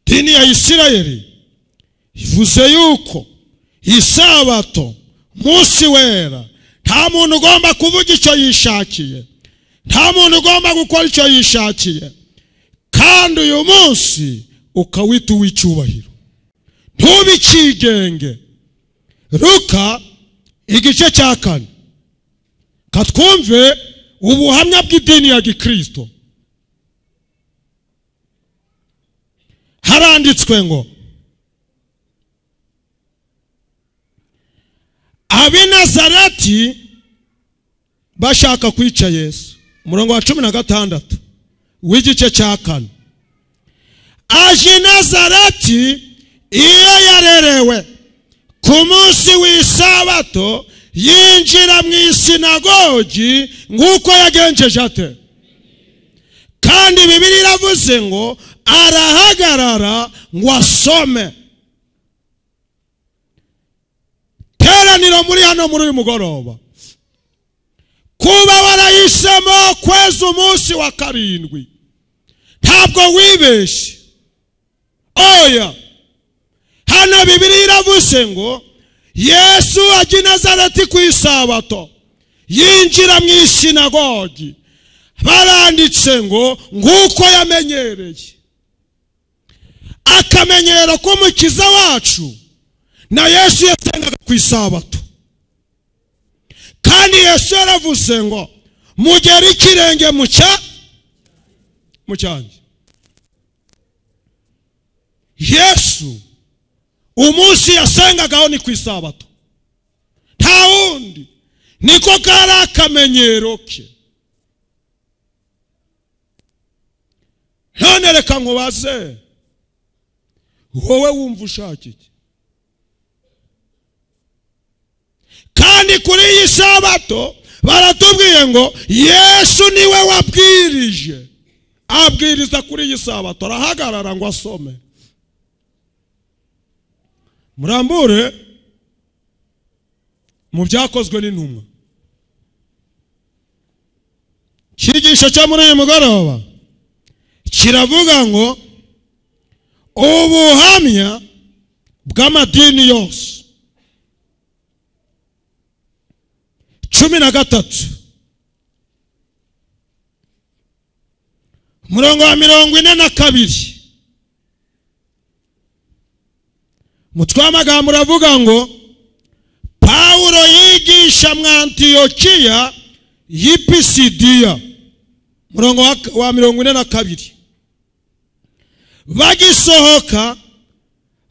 dini ya Isirayeli. Ivuze yuko isabato munsi wera, nta muntu ugomba kuvuga icyo yishakiye, nta muntu ugomba gukora icyo yishakiye, kandi uyu munsi ukawita uw'icyubahiro, ntubikigenge. Luka igice cya 4, katwumve ubuhamya bw'idini ya Gikristo. Haranditswe ngo ab'i Nazareti bashaka kwica Yesu. Umurongo wa 16 w'igice cya 4, aje i Nazareti iyo yarerewe. Ku munsi w'isabato yinjira mu isinagogi nk'uko yagenjeje ate. Kandi Bibiliya iravuze ngo arahagarara ngo asome. Teraniro muri hano muri uyu mugoroba, kuba warahisemo kweza umunsi wa karindwi ntabwo wibeshe. Oya, hano Bibiliya iravuze ngo Yesu ajya i Nazareti ku isabato yinjira mu isinagogi. Baranditse ngo nguko yamenyereye. Akamenyero k'umukiza wacu na Yesu yasengaga ku isabato. Kandi Yesu yaravuze ngo mugere ikirenge mu cyanjye. Yesu umunsi yasengagaho ni ku isabato, nta wundi. Niko kari akamenyero ke. None reka nkubaze, wowe wumva ushaka iki? Kandi kuri iyi sabato baratubwiye ngo Yesu niwe wabwirije. Abwiriza kuri iyi sabato, arahagarara ngo asome. Murambure mu byakozwe n'intumwa. Cyigisho cyo muri uyu mugoroba kiravuga ngo ubuhamya bw'amadini yose. 13 umurongo wa 42. Mutwe w'amagambo uravuga ngo Pawulo yigisha mu Antiyokiya y'i Pisidiya. Umurongo wa 42. Bagisohoka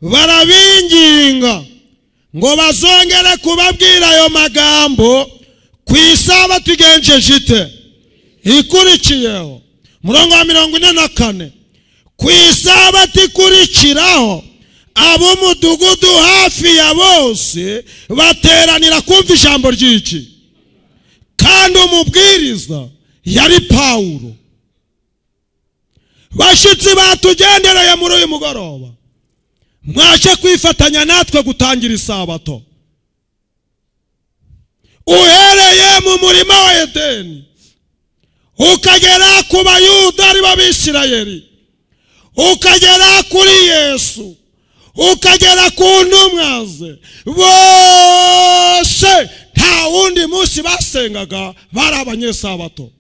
barabinginga ngo bazongere kubabwira ayo magambo ku isabato igenjeje ite ikurikiyeho. Umurongo wa 44. Ku isabato ikurikiraho ab'umudugudu hafi ya bose bateranira kumva ijambo ry'iki. Kandi umubwiriza yari Pawulo. Bashitsi batugendereye muri uyu mugoroba, mwaje kwifatanya natwe gutangira isabato. Uhereye mu murima wa Edeni ukagera ku Bayuda ari b'Abisirayeli, ukagera kuri Yesu, ukagera ku ntumwa ze, bose nta wundi munsi basengaga bari abanyesabato.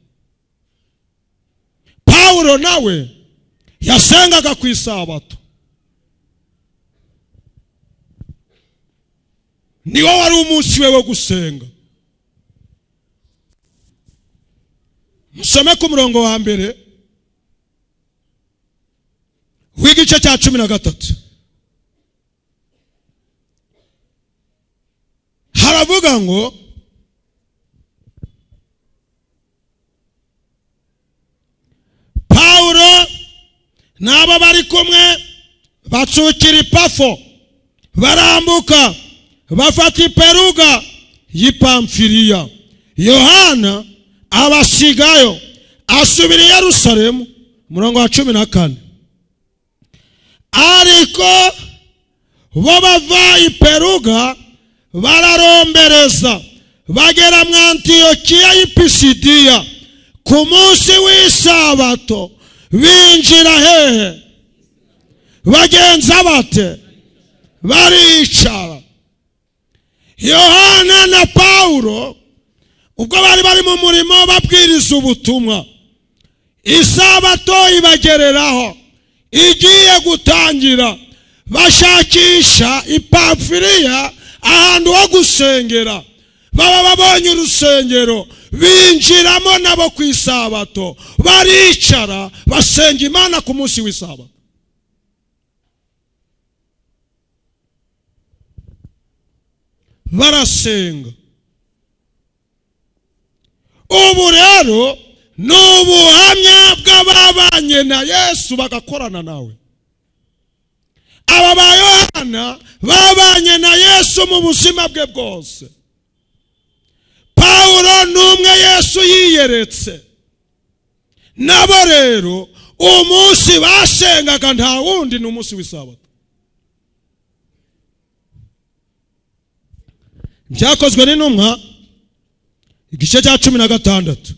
Pawulo nawe yasengaga ku isabato. Niwo wari umunsi we wo gusenga. Musome ku murongo wa mbere w'igice cya 13. Haravuga ngo Pawulo n'abo bari kumwe batsukira i Pafo, barambuka bafata i Peruga y'i Pamfiliya. Yohana abasigayo asubira i Yerusalemu. Umurongo wa 14. Ariko bo bava i Peruga bararombereza bagera mu Antiyokiya y'i Pisidiya. Ku munsi w'isabato binjira hehe? Bagenza bate? Baricara. Yohana na Pawulo ubwo bari mu murimo babwiriza ubutumwa, isabato ibagereraho igiye gutangira. Bashakisha i Pamfiliya ahantu ho gusengera. Baba babonye urusengero, binjiramo nabo ku isabato, baricara basenga Imana ku munsi w'isabato. Barasenga. Ubu rero n'ubuhamya bw'ababanye na Yesu bagakorana nawe. aba ba Yohana babanye na Yesu mu buzima bwe bwose. Pawulo n'umwe Yesu yiyeretse. Nabo rero umunsi basengaga nta wundi n'umunsi w'isabato. Byakozwe n'intumwa igice cya 16.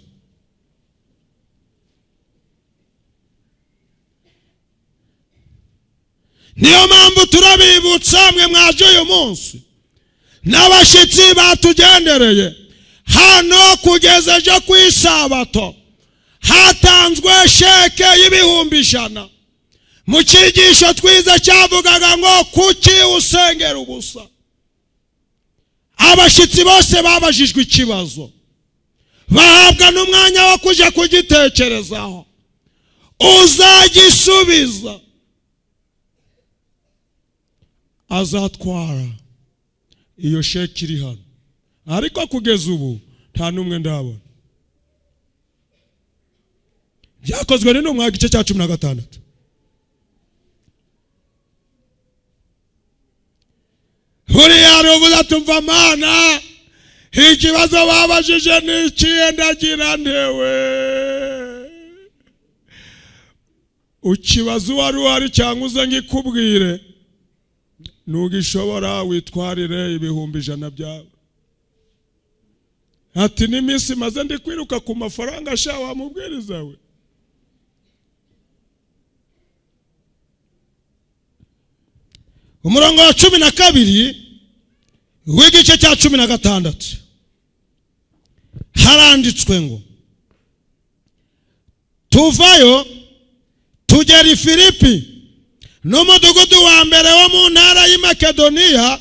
Niyo mpamvu turabibutsa mwe mwaje uyu munsi n'abashitsi batugendereye hano kugeza ejo ku isabato hatanzwe sheke y'ibihumbi 100 mu cyigisho twiza cyavugaga ngo kuki usengera ubusa. Abashitsi bose babajijwe ikibazo bahabwa n'umwanya wo kujya kugitekerezaho uzagisubiza azatwara iyo sheki iri hano. Ariko kugeza ubu nta numwe ndabona. Byakozwe n'intumwa igice cya 16. Buriya rubuza tumva mana ikibazo babajije n'ikiye ndagira ntewe. Ukibazo wari uhari cyangwa uze ngikubwire nugishobora witwarire ibihumbi 100 byawe. Ati n'iminsi maze ndi kwiruka ku mafaranga sha wamubwiriza we. Umurongo wa 12 w'igice cya 16 haranditswe ngo tuvayo tugera i Filipi n'umudugudu wa mbere wo mu ntara y'i Makedoniya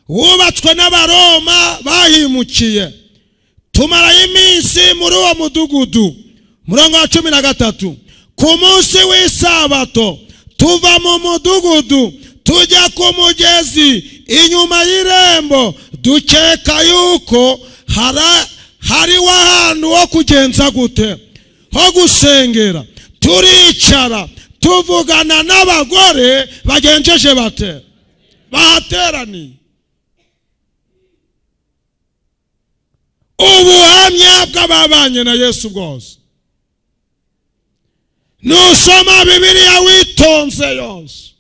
wubatswe n'Abaroma bahimukiye. Tumarayo iminsi muri uwo mudugudu. Murongo wa 13 ku munsi w'isabato tuva mu mudugudu tujya ku mugezi inyuma y'irembo dukeka yuko hari ahantu ho kugenza gute ho gusengera. Turicara tuvugana n'abagore bagenjeje bate bahateraniye. Ubuhamya bw'ababanye na Yesu bwose nusoma Bibiliya witonze yose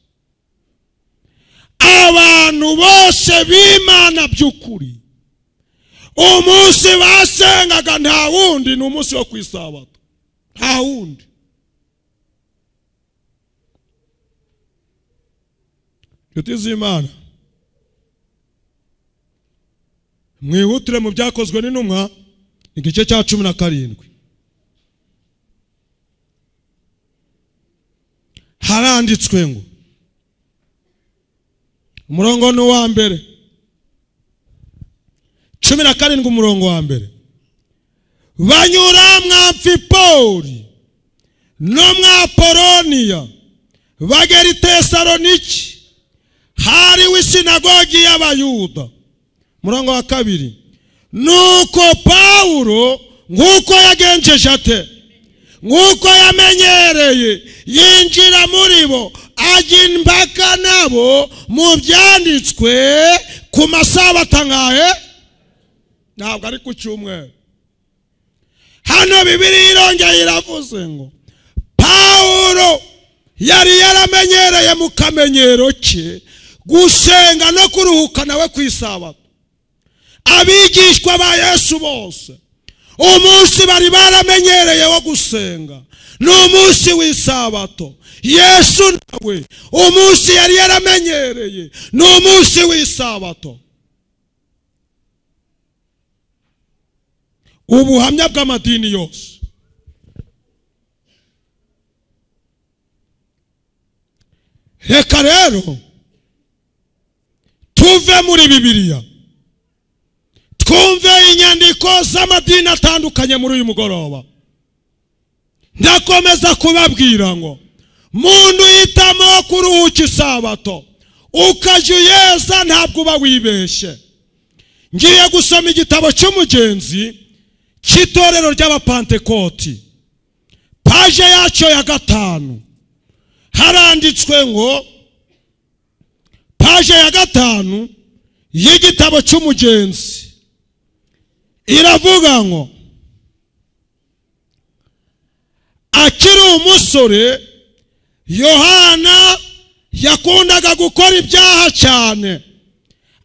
abantu bose b'Imana by'ukuri umunsi basengaga nta wundi n'umunsi wo kwisabato. Nta wundi. Yutizimana mwihutire mu byakozwe n'intumwa igice cya 17. Haranditswe ngo umurongo ni wa mbere 17 umurongo wa mbere banyura mw'Amfipoli no mw'Apoloniya bagera i Tesaloniki hari w'isinagogi y'Abayuda. Murongo wa 2 nuko Pawulo nk'uko yagenjeje ate nk'uko yamenyereye yinjira muri bo ajya impaka nabo mu byanditswe ku masabato angahe. Ntabwo ari ku cyumweru. Hano Bibiliya irongera iravuze ngo Pawulo yari yaramenyereye mu kamenyero ke gusenga no kuruhuka nawe ku isabato. Abigishwa ba Yesu bose umunsi bari baramenyereye wo gusenga n'umunsi w'isabato. Yesu nawe umunsi yari yaramenyereye n'umunsi w'isabato. Ubuhamya bw'amadini yose reka rero tuve muri Bibiliya twumve inyandiko z'amadini atandukanye muri uyu mugoroba. Ndakomeza kubabwira ngo muntu yitamo kuruhuka isabato ukajya uyeza ntabwo uba wibeshye. Ngiye gusoma igitabo cy'umugenzi cy'itorero ry'Abapantekoti paje yacyo ya 5 haranditswe ngo paje ya 5 y'igitabo cy'umugenzi iravuga ngo akiri umusore Yohana yakundaga gukora ibyaha cyane,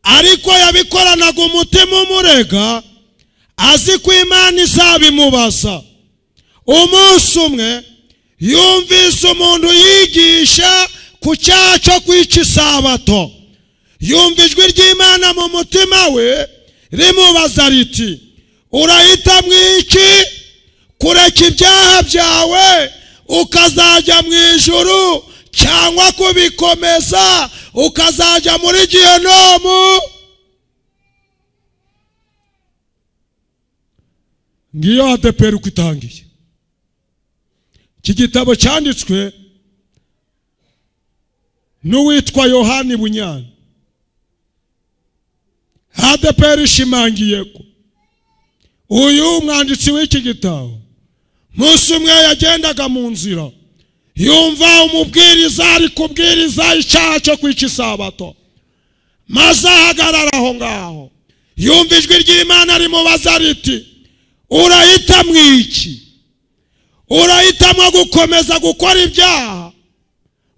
ariko yabikoranaga umutima umurega, azi ko Imana izabimubaza. Umunsi umwe yumvise umuntu yigisha ku cyaha cyo kwica isabato. Yumva ijwi ry'Imana mu mutima we rimubaza riti, urahita mwiki kureka ibyaha byawe ukazajya mu ijuru, cyangwa kubikomeza ukazajya muri Gehinomu? Ngiyo ADPR uko itangiye. Iki gitabo cyanditswe n'uwitwa Yohani Bunyana. ADPR ishimangiye ko uyu mwanditsi w'iki gitabo munsi umwe yagendaga mu nzira, yumva umubwiriza ari kubwiriza icyaha cyo kwica isabato, maze ahagarara aho ngaho, yumva ijwi ry'Imana rimubaza riti, urahita mwiki? Urahitamo gukomeza gukora ibyaha,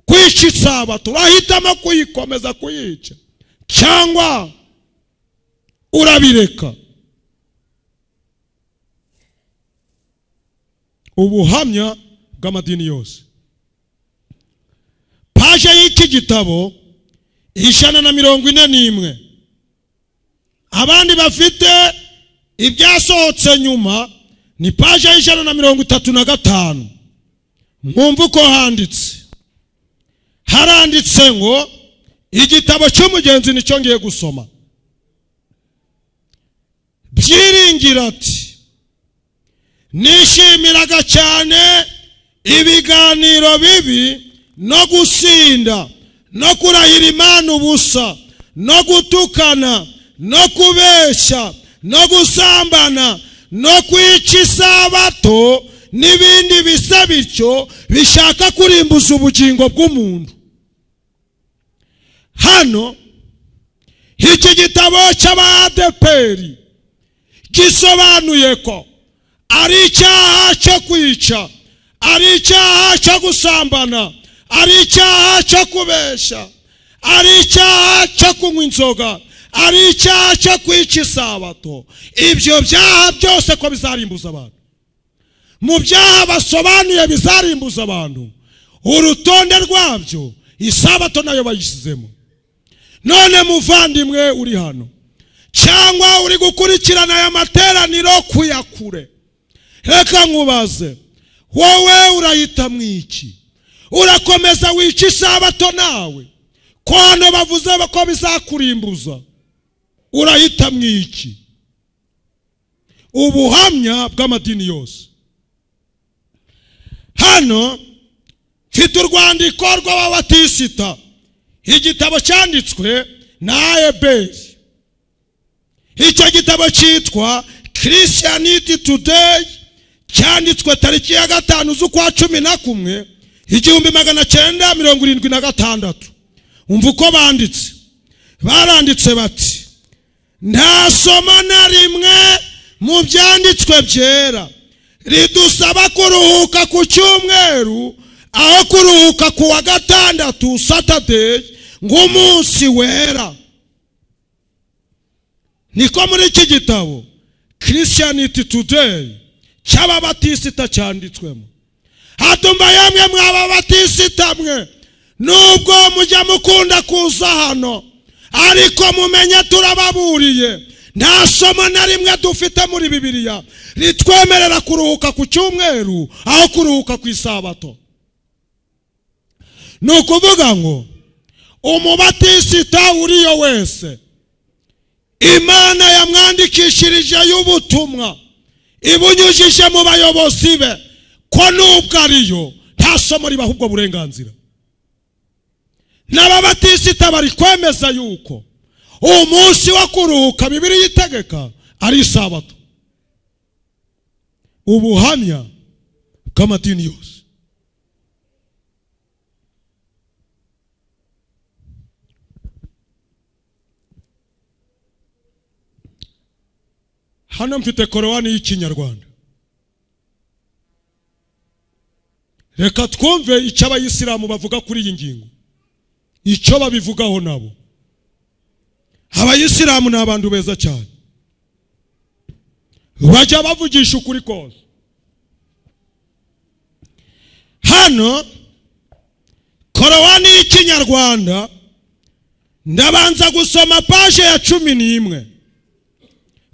kwica isabato, urahitamo kuyikomeza kuyica, cyangwa urabireka? Ubuhamya bw'amadini yose. Paje y'iki gitabo 141. Abandi bafite ibyasohotse nyuma ni paje 135. Mwumva uko handitse. Haranditse ngo igitabo cy'umugenzi nicyo ngiye gusoma. Byiringira ati, nishimiraga cyane ibiganiro bibi no gusinda no kurahira Imana ubusa no gutukana no kubeshya no gusambana no kwica isabato n'ibindi bisa bityo bishaka kurimbuza ubugingo bw'umuntu. Hano iki gitabo cy'ADPR gisobanuye ko ari icyaha cyo kwica, ari icyaha cyo gusambana, ari icyaha cyo kubeshya, ari icyaha cyo kunywa inzoga, ari icyaha cyo kwica isabato. Ibyo byaha byose ko bizarimbuza abantu. Mu byaha basobanuye bizarimbuza abantu, urutonde rwabyo isabato nayo bayishyizemo. None muvandimwe uri hano, cyangwa uri gukurikirana aya materaniro kuyakure, reka nkubaze, wowe urahita mwiki? Urakomeza wica isabato nawe ko hano bavuze ko bizakurimbuza? Urahita mwiki? Ubuhamya bw'amadini yose. Hano mfite urwandiko rw'ababatisita, igitabo cyanditswe na AEBR. Icyo gitabo cyitwa Christianity Today, cyanditswe tariki ya 5 z'ukwa 11 1976. Umva uko banditse. Baranditse bati, nta somo na rimwe mu byanditswe byera ridusaba kuruhuka ku cyumweru aho kuruhuka ku wa gatandatu, Saturday, nk'umunsi wera. Niko muri iki gitabo Christianity Today cy'ababatisita cyanditswemo. Hatumva yamwe mw'ababatisita mwe, nubwo mujya mukunda kuza hano, ariko mumenye turababuriye, nta somo na rimwe dufite muri Bibiliya ritwemerera kuruhuka ku cyumweru aho kuruhuka ku isabato. Nukuvuga ngo umubatisita uriyo wese Imana yamwandikishirije y'ubutumwa ibunyujije mu bayobozi be, ko nubwo ariyo nta somo ribaha ubwo burenganzira. N'ababatisita bari kwemeza yuko umunsi wo kuruhuka Bibiliya itegeka ari isabato. Ubuhamya bw'amadini yose. hano mfite korowani y'ikinyarwanda. Reka twumve icyo abayisilamu bavuga kuri iyi ngingo, icyo babivugaho nabo. Abayisilamu ni abantu beza cyane, bajya bavugisha ukuri kose. Hano korowani y'ikinyarwanda ndabanza gusoma paje ya 11,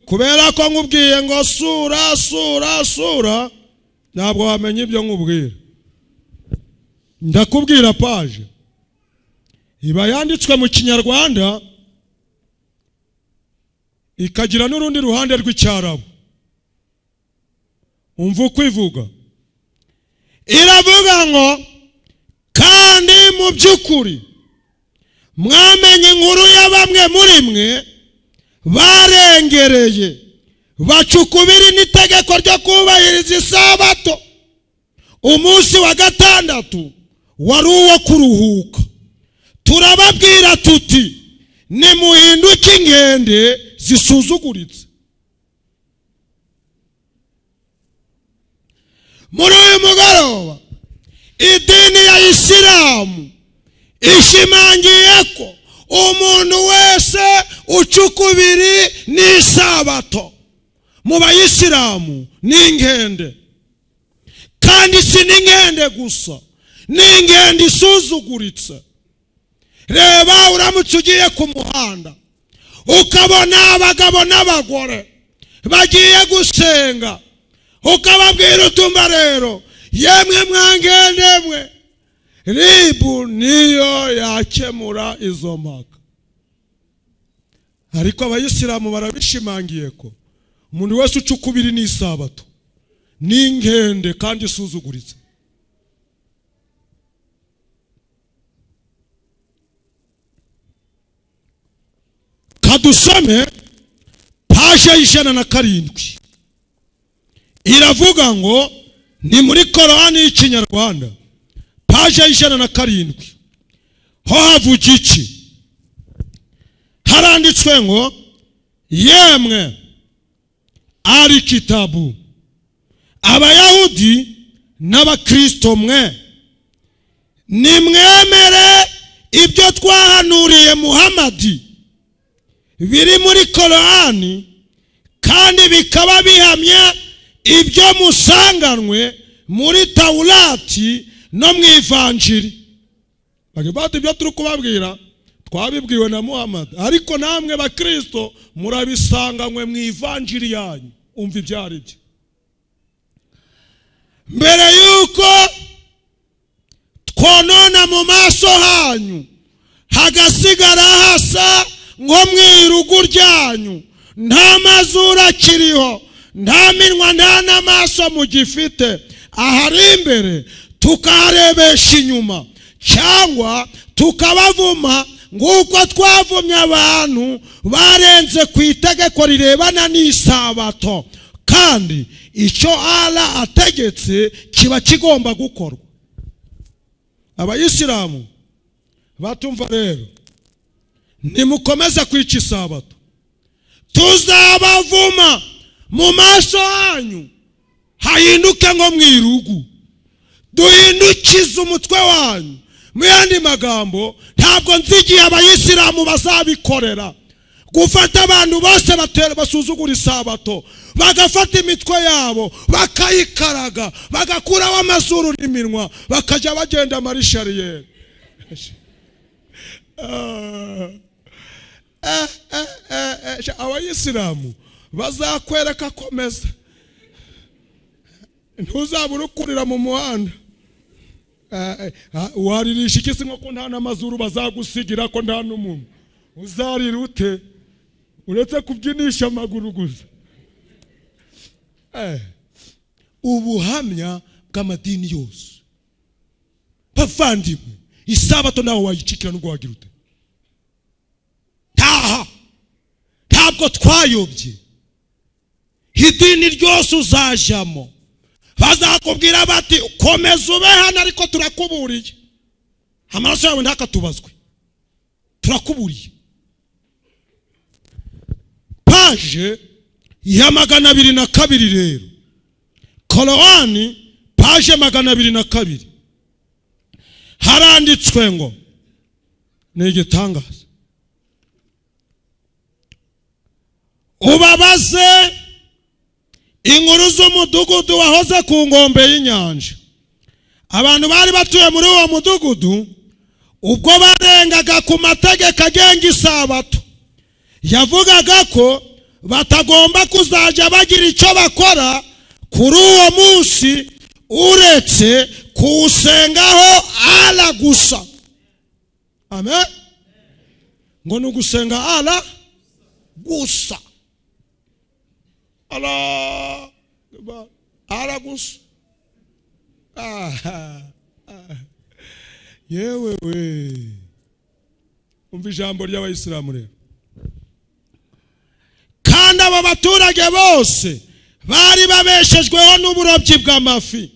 kubera ko nkubwiye ngo sura ntabwo wamenye ibyo nkubwira. Ndakubwira paje iba yanditswe mu kinyarwanda ikagira n'urundi ruhande rw'icyarabu. Umva uko ivuga. Iravuga ngo kandi mu by'ukuri mwamenye inkuru ya bamwe muri mwe barengereye bacukubira n'itegeko ryo kubahiriza isabato. Umunsi wa gatandatu wari uwo kuruhuka. Turababwira tuti nimuhinduke inkende zisuzuguritse. Muri uyu mugoroba idini ya Isilamu ishimangiye ko umuntu wese ucukubiri n'isabato mu bayisilamu ni inkende, kandi si n'inkende gusa, ni inkende isuzuguritse. Reba uramutse ugiye ku muhanda ukabona abagabo n'abagore bagiye gusenga, ukababwira utumva rero yemwe mwangende mwe, ribu niyo yakemura izo mpaka. Ariko abayisilamu barabishimangiye ko umuntu wese ucukubiri n'isabato ni inkende kandi isuzuguritse. Kadusome paje 107. Iravuga ngo ni muri korowani y'ikinyarwanda paje 107. Ho havuga iki? Haranditswe ngo yemwe ari kitabu, abayahudi n'abakristo mwe, nimwemere ibyo twahanuriye Muhamadi biri muri korowani, kandi bikaba bihamya ibyo musanganwe muri Taurati no mu Ivanjiri. Bagibati ibyo turi kubabwira twabibwiwe na Muhammad, ariko namwe bakristo murabisanganywe mu Ivanjiri yanyu. Umva ibyari byo. Mbere yuko twonona mu maso hanyu hagasigara hasa nko mwirugu ryanyu, nta mazuru akiriho, nta minwa nta n'amaso mugifite, ahari imbere tukaharebesha inyuma, cyangwa tukabavuma nguko twavumye abantu barenze ku itegeko rirebana n'isabato, kandi icyo Allah ategetse kiba kigomba gukorwa. Abayisilamu batumva rero, nimukomeza kwica isabato, tuzabavuma mu maso hanyu hahinduke nko mwirugu, duhindukize umutwe wanyu. Mu yandi magambo, ntabwo nzigiye abayisilamu bazabikorera gufata abantu bose basuzugura isabato, bagafata imitwe yabo bakayikaraga, bagakuraho amazuru n'iminwa, bakajya bagenda marishariyeri. Abayisilamu bazakwereka komeza, ntuzabura ukurira mu muhanda. Waririsha ikisi nko ko nta n'amazuru bazagusigira, ko nta n'umuntu uzarira ute uretse kubyinisha amaguru gusa. Ubuhamya bw'amadini yose bavandimwe, isabato nawe wayicikira n'ubwo wagira ute. Ntabwo twayobye. Idini ryose uzajyamo bazakubwira bati komeza ube hano, ariko turakuburiye amaraso yawe ntakatubazwe, turakuburiye. Paje ya 202 rero, Korowani paje 202 haranditswe ngo ni igitangaza, ubabaze inkuru z'umudugudu wahoze ku ngombe y'inyanja. Abantu bari batuye muri uwo mudugudu ubwo barengaga ku mategeko agenga isabato, yavugaga ko batagomba kuzajya bagira icyo bakora kuri uwo munsi uretse kuwusengaho ala gusa. Amen. Ngo ni ugusenga ala gusa, ala gusa. Yewe we, umva ijambo ry'Abayisilamu rero. Kandi aba baturage bose bari babeshejweho n'uburobyi bw'amafi.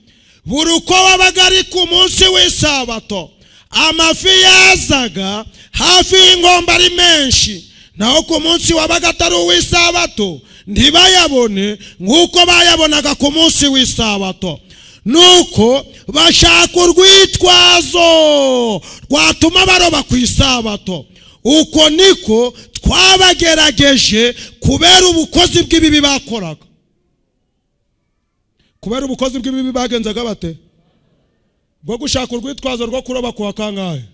Buri uko wabaga ari ku munsi w'isabato, amafi yazaga hafi y'ingombe ari menshi, naho ku munsi wabaga atari uw'isabato ntibayabone nk'uko bayabonaga ku munsi w'isabato. Nuko bashaka urwitwazo rwatuma baroba ku isabato. Uko niko twabagerageje kubera ubukozi bw'ibibi bakoraga. Kubera ubukozi bw'ibibi bagenzaga bate? Bwo gushaka urwitwazo rwo kuroba ku wakangahe?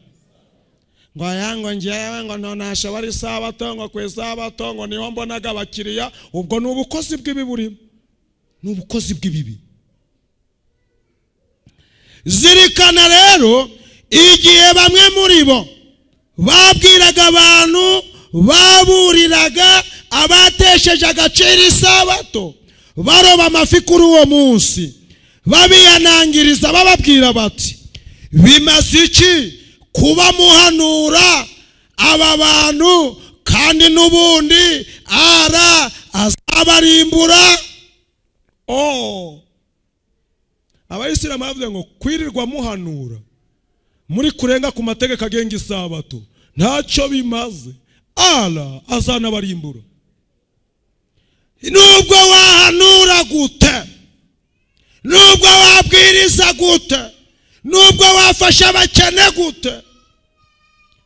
Ngo yango ngewe ngo nonasha bari isabato, ngo ku isabato ngo niho mbonaga abakiriya. Ubwo ni ubukozi bw'ibibi burimo, ni ubukozi bw'ibibi. Zirikana rero igihe bamwe muri bo babwiraga abantu, baburiraga abatesheje agaciro isabato, baroba amafi kuri uwo munsi, babiyanangiriza bababwira bati, bimaze iki kuba muhanura aba bantu kandi n'ubundi ara azabarimbura? Abayisilamu bavuze ngo kwirirwa muhanura muri kurenga ku mategeko agenga isabato ntacyo bimaze, ala azanabarimbura. Nubwo wahanura gute, nubwo wabwiriza gute, nubwo wafasha abakene gute,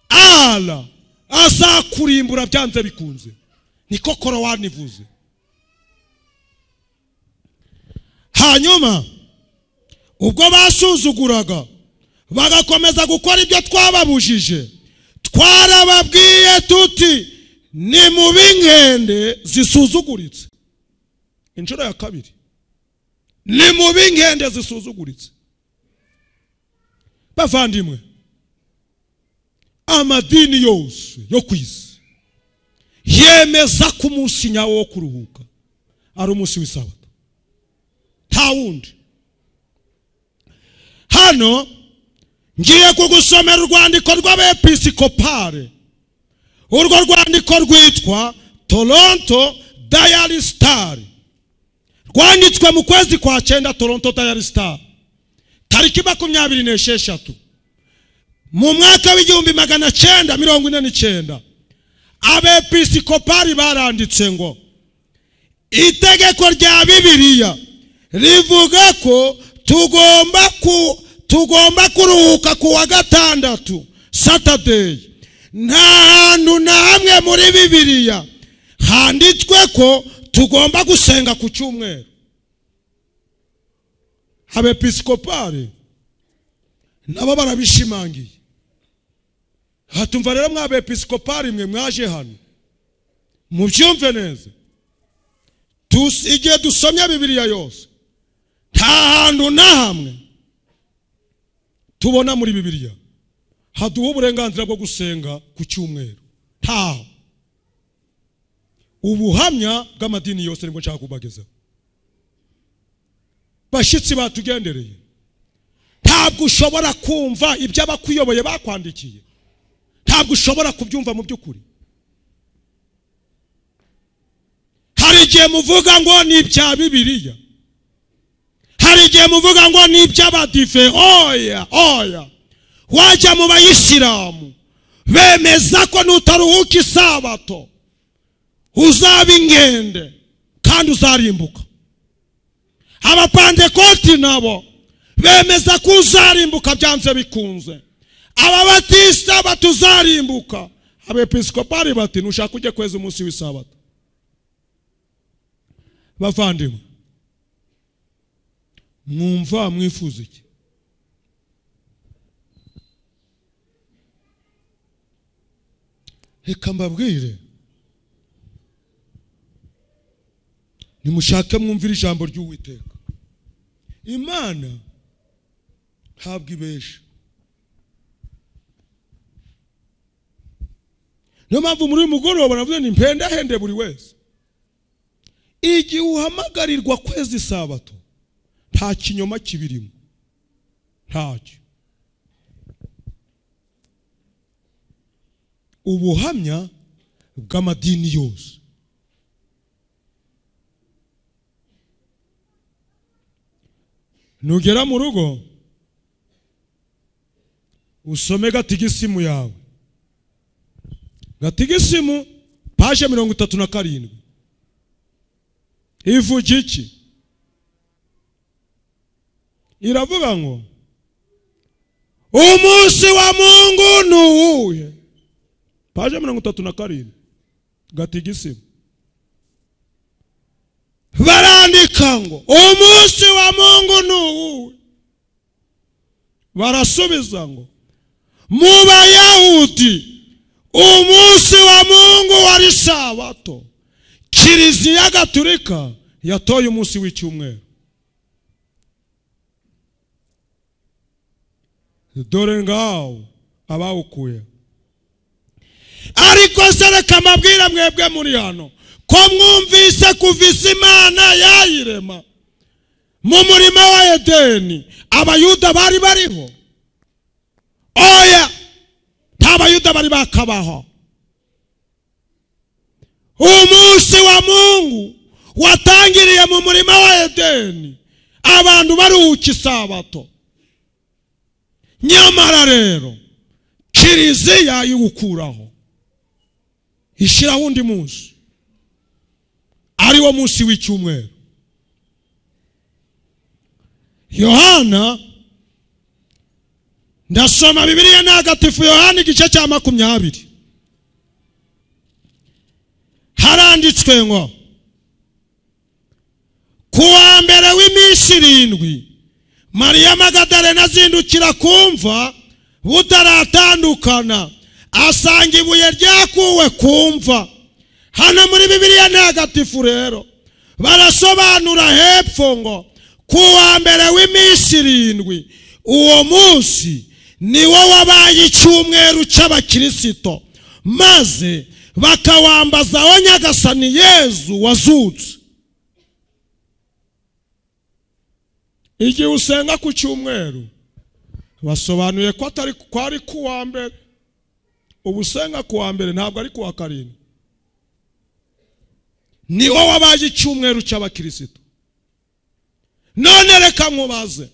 ala azakurimbura byanze bikunze. Niko Korowani ivuze. Hanyuma ubwo basuzuguraga bagakomeza gukora ibyo twababujije, twarababwiye tuti ni mu b'inkende zisuzuguritse. Inshuro ya kabiri, ni mu b'inkende zisuzuguritse. Bavandimwe, amadini yose yo ku isi yemeza ko umunsi nyawo wo kuruhuka ari umunsi w'isabato, nta wundi. Hano ngiye kugusomera urwandiko rw'abepisikopale. Urwo rwandiko rwitwa Toronto Diary Star, rwanditswe mu kwezi kwa 9. Toronto Diary Star tariki 26 mu mwaka w'1949. Abepisikopali baranditse ngo itegeko rya Bibiliya rivuga ko tugomba kuruhuka ku wa gatandatu, Saturday. Nta hantu na hamwe muri Bibiliya handitswe ko tugomba gusenga ku cyumweru. Abepisikopali nabo barabishimangiye. Hatumva rero mw'abepisikopali mwe mwaje hano mubyumve neza. Igihe dusomya Bibiliya yose nta hantu na hamwe tubona muri Bibiliya haduha uburenganzira bwo gusenga ku cyumweru. Ntaho. Ubuhamya bw'amadini yose nibwo nshaka kubageza. Bashitsi batugendereye, ntabwo ushobora kumva ibyo abakuyoboye bakwandikiye, ntabwo ushobora kubyumva mu by'ukuri. Hari igihe muvuga ngo ni ibya Bibiliya, hari igihe muvuga ngo ni iby'abadive. Oya, wajya mu Bayisilamu bemeza ko nutaruhuka isabato uzaba ingende kandi uzarimbuka. Abapantekoti nabo bemeza ko uzarimbuka byanze bikunze. Ababatista batuzarimbuka. Abepiskopari bati nushaka ujye kweza umunsi w'isabato. Bavandimwe, mwumva mwifuza iki? Reka mbabwire, nimushake mwumvira ijambo ry'Uwiteka. Imana ntabwo ibesha. Niyo mpamvu muri uyu mugoroba navuze ni mpendahende buri wese. Igihe uhamagarirwa kweza isabato, nta kinyoma kibirimo, ntacyo. Ubuhamya bw'amadini yose nugera mu rugo usome gatigisimu yawe. Gatigisimu paje 37 ivuga iki? Iravuga ngo umunsi wa Mungu nuwuhe. Paje 37 gatigisimu barandika ngo umunsi wa Mungu nuwuhe. Barasubiza ngo mu Bayahudi umunsi wa Mungu wari sabato. Kiliziya Gatolika yatoye umunsi w'icyumweru. Dore ngaho abawukuye. Ariko sereka mabwira mwebwe muri hano ko mwumvise kuvisa Imana yayirema mu murima wa Edeni abayuda bari bariho. Oya, nta bayuda bari bakabaho. Umunsi wa Mungu watangiriye mu murima wa Edeni, abantu baruhuka isabato. Nyamara rero Kiliziya iwukuraho ishiraho undi munsi ari wo munsi w'icyumweru. Yohana, ndasoma Bibiliya ntagatifu Yohana igice cya 20. Haranditswe ngo kuwa mbere w'iminsi 7 Mariya Magadalena azindukira kumva butaratandukana, asanga ibuye ryakuwe kumva. Hano muri Bibiliya ntagatifu rero barasobanura hepfo ngo kuwa mbere w'iminsi 7 uwo munsi niwo wabaye icyumweru cy'abakristo, maze bakawambazaho Nyagasani Yezu wazutse. Igihe usenga ku cyumweru basobanuye ko atari kwari kuwa mbere. Ubusenga kuwa mbere ntabwo ari kuwa karindwi. Niwo wabaye icyumweru cy'abakristo. None reka nkubaze,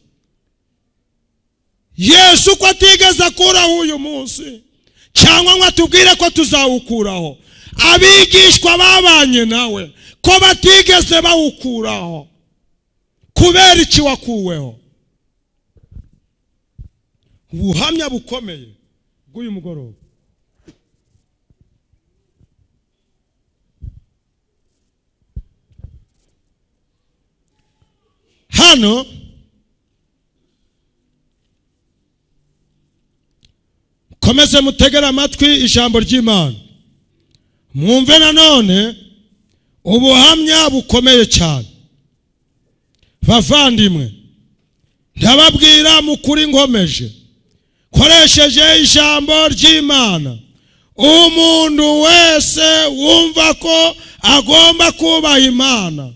Yesu ko atigeze akuraho uyu munsi cyangwa ngo atubwire ko tuzawukuraho? Abigishwa babanye nawe ko batigeze bawukuraho, kubera iki wakuweho? Ubuhamya bukomeye bw'uyu mugoroba. Hano komeze mutegera amatwi ijambo ry'Imana, mwumve nanone ubuhamya bukomeye cyane. Bavandimwe, ndababwira mukuri nkomeje, koresheje ijambo ry'Imana, umuntu wese wumva ko agomba kubaha Imana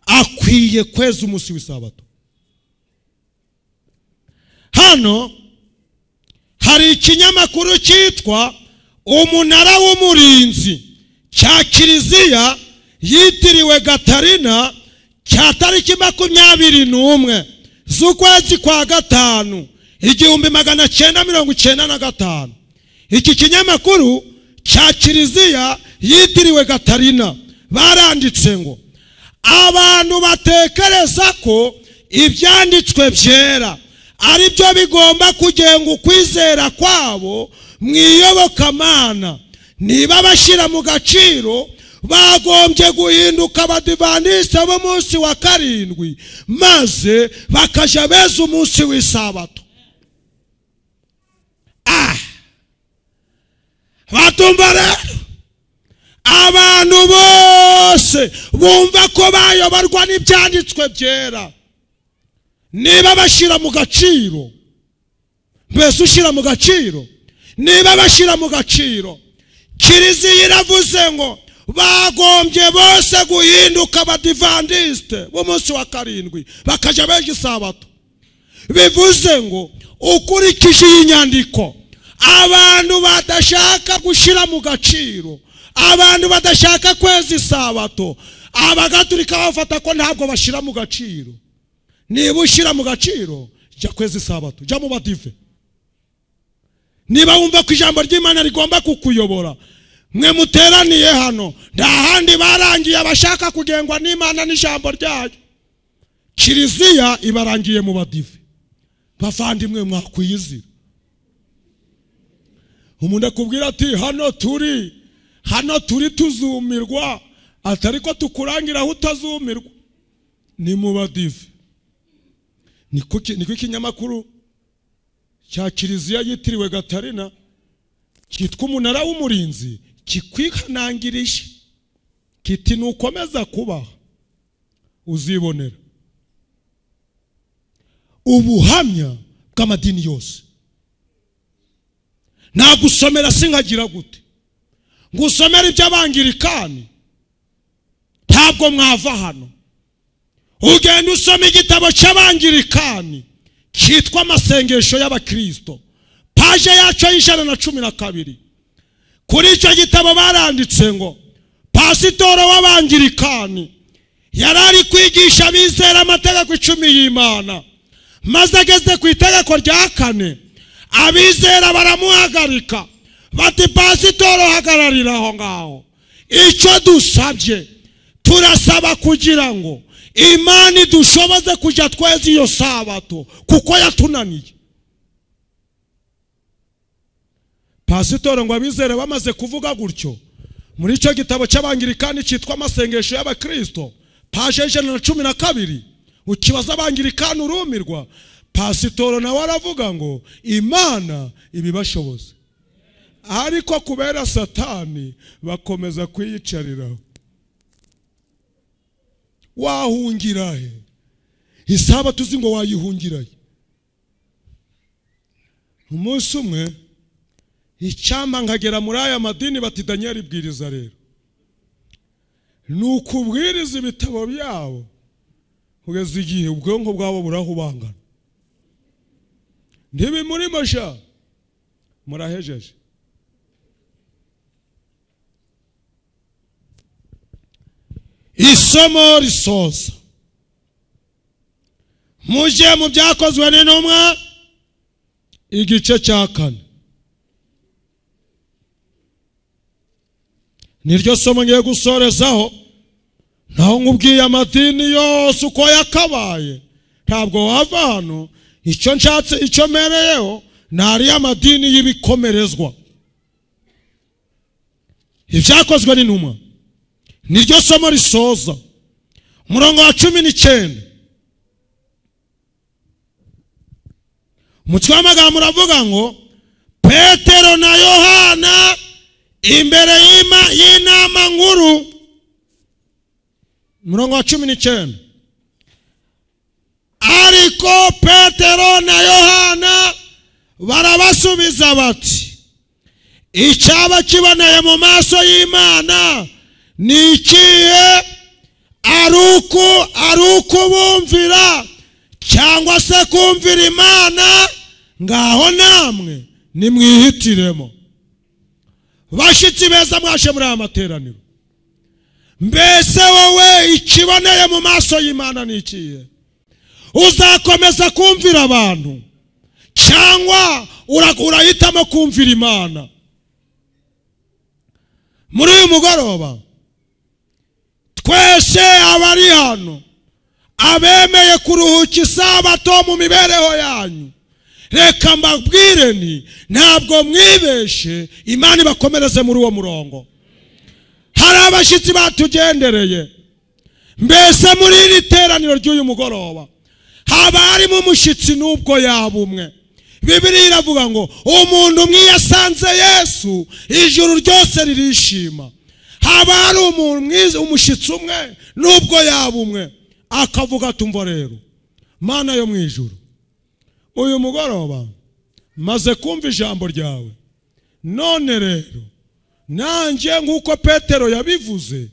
akwiye kweza umunsi w'isabato. Hano hari ikinyamakuru cyitwa Umunara w'Umurinzi cya Kiliziya yitiriwe Gatarina, cya tariki 21 z'ukwezi kwa gatanu 1995. Iki kinyamakuru cya Kiliziya yitiriwe Gatarina baranditse ngo abantu batekereza ko ibyanditswe byera ari byo bigomba kugenga ukwizera kwabo mu iyobokamana. Niba bashyira mu gaciro, bagombye guhinduka abadivantisite b'umunsi wa karindwi, maze bakajya beza umunsi w'isabato. Batumva rero, abantu bose bumva ko bayoborwa n'ibyanditswe byera, niba bashyira mu gaciro, mbese ushyira mu gaciro, niba bashyira mu gaciro, Kiliziya iravuze ngo bagombye bose guhinduka abadivantisite b'umunsi wa karindwi, bakajya beza isabato. Bivuze ngo ukurikije iyi nyandiko, abantu badashaka gushyira mu gaciro, abantu badashaka kweza isabato, abagatulika bafata ko ntabwo bashyira mu gaciro. Niba ushyira mu gaciro, jya kweza isabato, jya mu badive. Niba wumva ko ijambo ry'Imana rigomba kukuyobora, mwe muteraniye hano, nta handi barangiye abashaka kugengwa n'Imana n'ijambo ryayo. Kiliziya ibarangiye mu badive. Bavandimwe mwakwiyizira. Umuntu akubwira ati hano turi tuzumirwa, atari ko tukurangira aho utazumirwa. Ni mu badive. Niko ikinyamakuru cya Kiliziya yitiriwe Gatarina kitwa Umunara w'Umurinzi kikwihanangirije kiti nukomeza kubaha uzibonera ubuhamya bw'amadini yose. Nagusomera sinkagira gute, ngusomera iby'Abangirikani, ntabwo mwava hano. Ugenda usoma igitabo cy'Abangirikani cyitwa Amasengesho y'Abakristo, paje yacu y'112. Kuri icyo gitabo baranditse ngo pasitoro w'Abangirikani yarari kwigisha bizera amategeko 10 y'Imana, maze ageze ku itegeko rya 4, abizera baramuhagarika bati pasitoro hagararira aho ngaho. Icyo dusabye, turasaba kugira ngo Imana idushoboze kujya tweza iyo sabato kuko yatunaniye. Pasitoro ngo abizere bamaze kuvuga gutyo, muri icyo gitabo cy'Abangirikani cyitwa Amasengesho y'Abakristo, paje 112, ukibaza Abangirikani urumirwa. Pasitoro nawe aravuga ngo Imana ibibashoboze, ariko kubera Satani bakomeza kwiyicariraho. Wahungira he? Isabato uzi ngo wayihungiraye. Umunsi umwe icyamba nkagera muri aya madini bati Daniel ibwiriza rero. Nukubwiriza ibitabo byabo kugeza igihe ubwonko bwabo burahubangana. Ntibimuri masha murahejeje. Isomo risoza, mujye mu Byakozwe n'Intumwa igice cya 4. Niryo somo ngiye gusorezaho. Naho nkubwiye amadini yose uko yakabaye, ntabwo wava hano. Icyo nshatse, icyo mereyeho nari amadini y'ibikomerezwa. Ibyakozwe n'Intumwa niryo somo risoza, umurongo wa 19. Umutwe w'amagambo uravuga ngo Petero na Yohana imbere y'inama nkuru. Umurongo wa 19. Ariko Petero na Yohana barabasubiza bati, icyaba kiboneye mu maso y'Imana ni ikihe? Ari ukubumvira cyangwa se kumvira Imana? Ngaho namwe nimwihitiremo. Bashitsi beza mwashe muri aya materaniro, mbese wowe ikiboneye mu maso y'Imana ni ikihe? Uzakomeza kumvira abantu cyangwa urahitamo kumvira Imana? Muri uyu mugoroba twese abari hano abemeye kuruhuka isabato mu mibereho yanyu, reka mbabwire ni ntabwo mwibeshe, Imana ibakomereze muri uwo murongo. Hari abashyitsi batugendereye, mbese muri iri teraniro ry'uyu mugoroba haba harimo umushyitsi n'ubwo yaba umwe. Bibiliya iravuga ngo umuntu umwe yasanze Yesu ijuru ryose ririshima. Haba hari umushyitsi umwe n'ubwo yaba umwe akavuga tumva rero Mana yo mu ijuru, uyu mugoroba maze kumva ijambo ryawe, none rero nanjye nk'uko Petero yabivuze,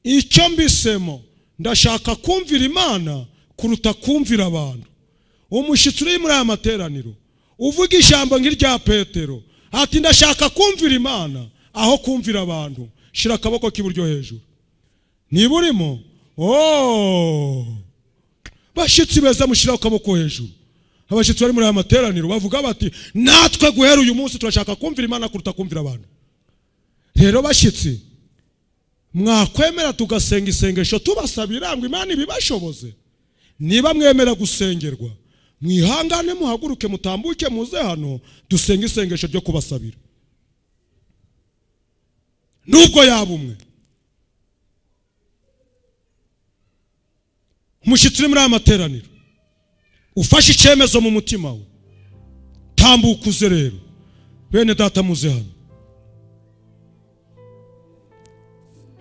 icyo mbisemo ndashaka kumvira Imana kuruta kumvira abantu. Umushyitsi uri muri aya materaniro uvuga ijambo nk'irya Petero ati ndashaka kumvira Imana aho kumvira abantu, shira akaboko k'iburyo hejuru niba urimo. Bashyitsi beza mushira akaboko hejuru. Abashyitsi bari muri aya materaniro bavuga bati natwe guhera uyu munsi turashaka kumvira Imana kuruta kumvira abantu. Rero bashyitsi, mwakwemera tugasenga isengesho tubasabira ngo Imana ibibashoboze. Niba mwemera gusengerwa, mwihangane muhaguruke mutambuke muze hano dusenga isengesho ryo kubasabira. Nubwo yaba umwe. Umushyitsi uri muri aya materaniro ufashe icyemezo mu mutima we, tambuka uze rero. Bene data muze hano,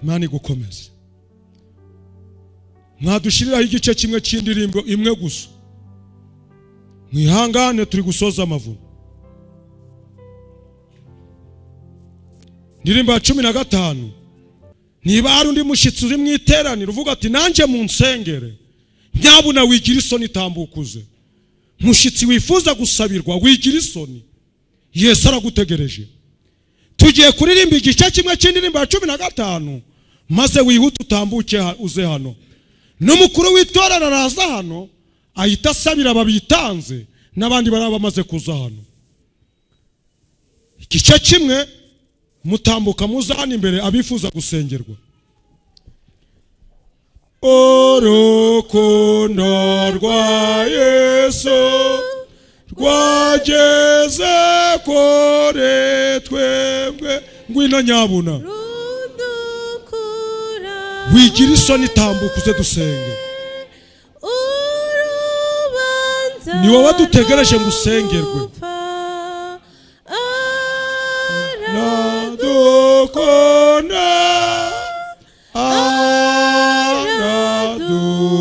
Imana igukomeze. Mwadushiriraho igice kimwe cy'indirimbo imwe gusa, mwihangane turi gusoza amavuno. Ndirimbo ya 15. Niba hari undi mushyitsi uri mu iteraniro uvuga ati nanjye mu nsengere, nyabuna wigira isoni tambukuze. Mushyitsi wifuza gusabirwa wigira isoni, Yesu aragutegereje. Tugiye kuririmba igice kimwe cy'indirimbo ya 15 maze wihute utambuke uze hano. N'umukuru w'itorero araza hano ahita asabira ababitanze n'abandi baraba bamaze kuza hano. Igice kimwe mutambuka muzana imbere abifuza gusengerwa. Urukundo rwa Yesu rwageze kure twebwe, ngwino nyabuna wigira isoni tambuka uze dusenge. Ni wowe dutegereje ngo usengerwe. Aradukunda,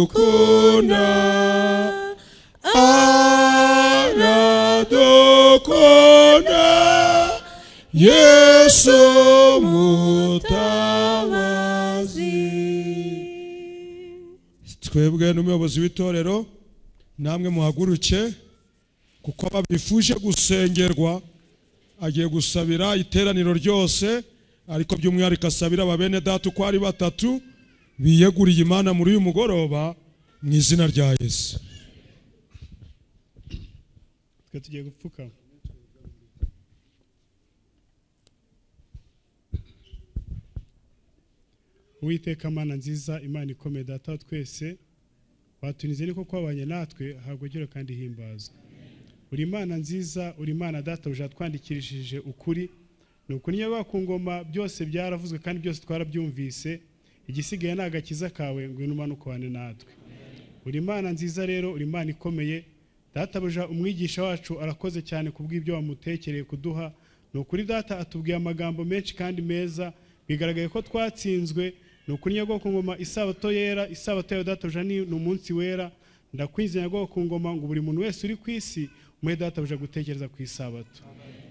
aradukunda, aradukunda, Yesu mutabazi. Twebwe n'umuyobozi w'itorero namwe muhaguruke, kuko ababifuje gusengerwa agiye gusabira iteraniro ryose, ariko by'umwihariko asabira ababene data uko ari 3 biyeguriye Imana muri uyu mugoroba mu izina rya Yesu. Twe tugiye gupfukama. Uwiteka Mana nziza, Imana ikomeye, data twese, watunize niko kwabanye natwe, hagogero kandi himbazwa. Uri Imana nziza, uri Imana data ujatwandikirishije ukuri. Nuko niba ku ngoma byose byaravuzwe kandi byose twarabyumvise, igisigaye n'agakiza kawe ngo inumanukwane natwe. Uri Imana nziza rero, uri Imana ikomeye, data buja umwigisha wacu arakoze cyane kubw'ibyo wamutekereye kuduha. Nukuri data atubwiye amagambo menshi kandi meza, bigaragaye ko twatsinzwe. Nukuri nyago ku ngoma isabato yera, isabato ya data buja ni umunsi wera. Ndakwinze nyago ku ngoma ngo buri muntu wese uri ku isi umuhe data buja gutekereza ku isabato.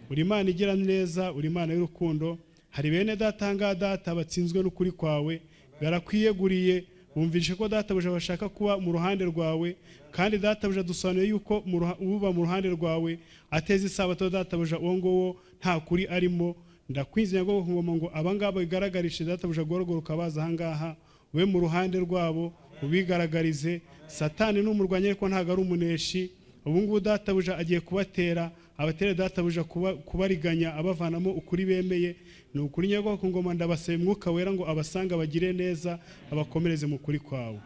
Uri Imana igira neza, uri Imana y'urukundo. Hari bene data hanga data batsinzwe n'ukuri kwawe, barakwiyeguriye, bumvishe ko data buja bashaka kuba mu ruhande rwawe, kandi data buja dusobanuye yuko uba mu ruhande rwawe ateze isabato data buja uwo ngowo nta kuri arimo. Ndakwinze nyago ku ngoma ngo abangaba bigaragarishe data buja gorogoroka baza hangaha, ube mu ruhande rwabo ubigaragarize. Satani n'umurwanya ariko ntago ari umuneshi. Ubu ngubu data buja agiye kubatera, abatera databuja kubariganya abavanamo ukuri bemeye. Ni ukuri nyagwa ku ngoma ndabasaba Mwuka Wera ngo abasanga bagire neza abakomereze mu kuri kwawe.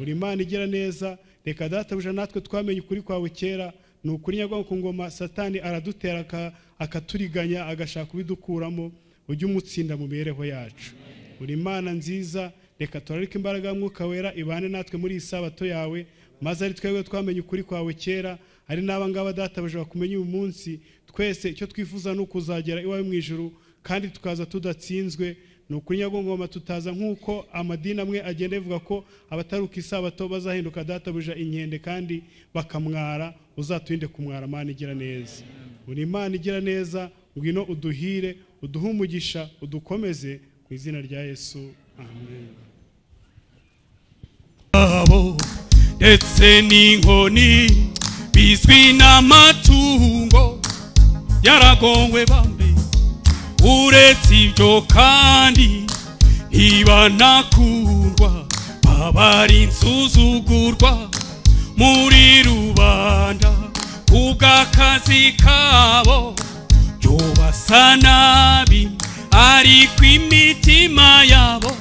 Uri Imana igira neza, reka databuja natwe twamenye ukuri kwawe kera. Ni ukuri nyagwa ku ngoma Satani aradutera akaturiganya agashaka kubidukuramo, ujye umutsinda mu mibereho yacu. Uri Imana nziza, reka turarike imbaraga y'Umwuka Wera ibane natwe muri isabato yawe, maze ari twebwe twamenye ukuri kwawe kera, ari n'abangaba databuja bakumenye uyu munsi. Twese icyo twifuza no kuzagera iwawe mu ijuru kandi tukaza tudatsinzwe. Ni ukuri nyagongoma tutaza nk'uko amadini amwe agenda avuga ko abataruka isabato bazahinduka databuja inkende kandi bakamwara. Uzatwinde kumwara Mana igira neza. Uri Imana igira neza, ngwino uduhire, uduhe umugisha, udukomeze mu izina rya Yesu, amen. Ndetse n'inkoni bizwi n'amatungo yaragongwe bambe, uretse ibyo kandi ntibanakundwa, babari insuzugurwa muri rubanda kubw'akazi kabo byo basa nabi, ariko imitima yabo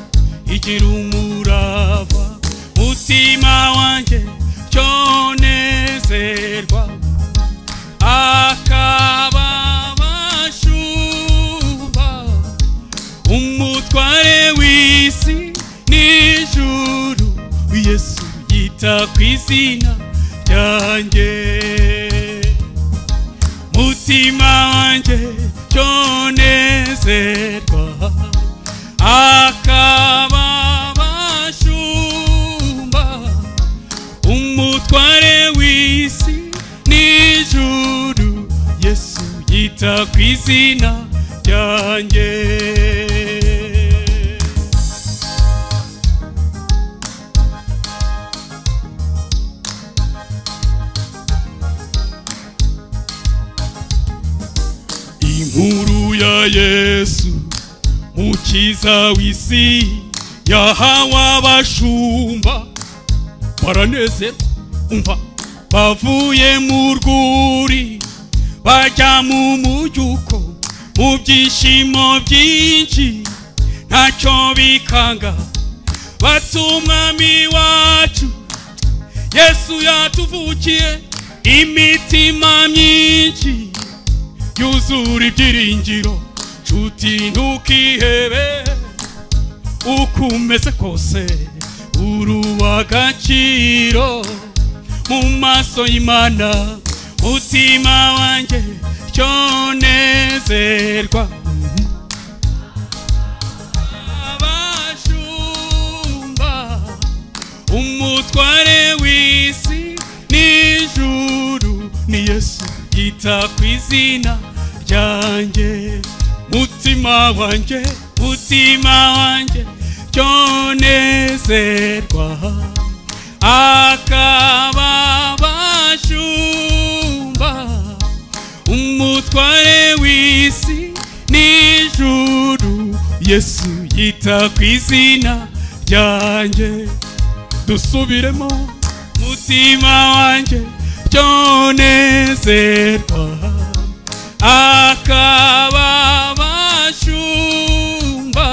igira umurava. Mutima wanjye cyonezerwa, akaba bashumba umutware w'isi n'ijuru. Yesu yita ku izina ryanjye. Mutima wanjye cyonezerwa, akaba umutware w'isi n'ijuru. Yesu yita ku izina ryanjye. Inkuru ya Yesu mukiza w'isi yahawe abashumba baranezerwa, umva bavuye mu rwuri bajya mu mujyuko, mu byishimo byinshi ntacyo bikanga, bati umwami wacu Yesu yatuvukiye. Imitima myinshi yuzura ibyiringiro, nshuti ntukihebe uko umeze kose, uruwagaciro mu maso y'Imana. Mutima wanjye cyonezerwa, abashumba umutware w'isi n'ijuru. Ni Yesu yita ku izina ryanjye. Mutima wanjye, mutima wanjye cyonezerwa, akaba bashumba umutware w'isi n'ijuru. Yesu yita ku izina ryanjye. Dusubiremo. Mutima wanjye cyonezerwa, akaba bashumba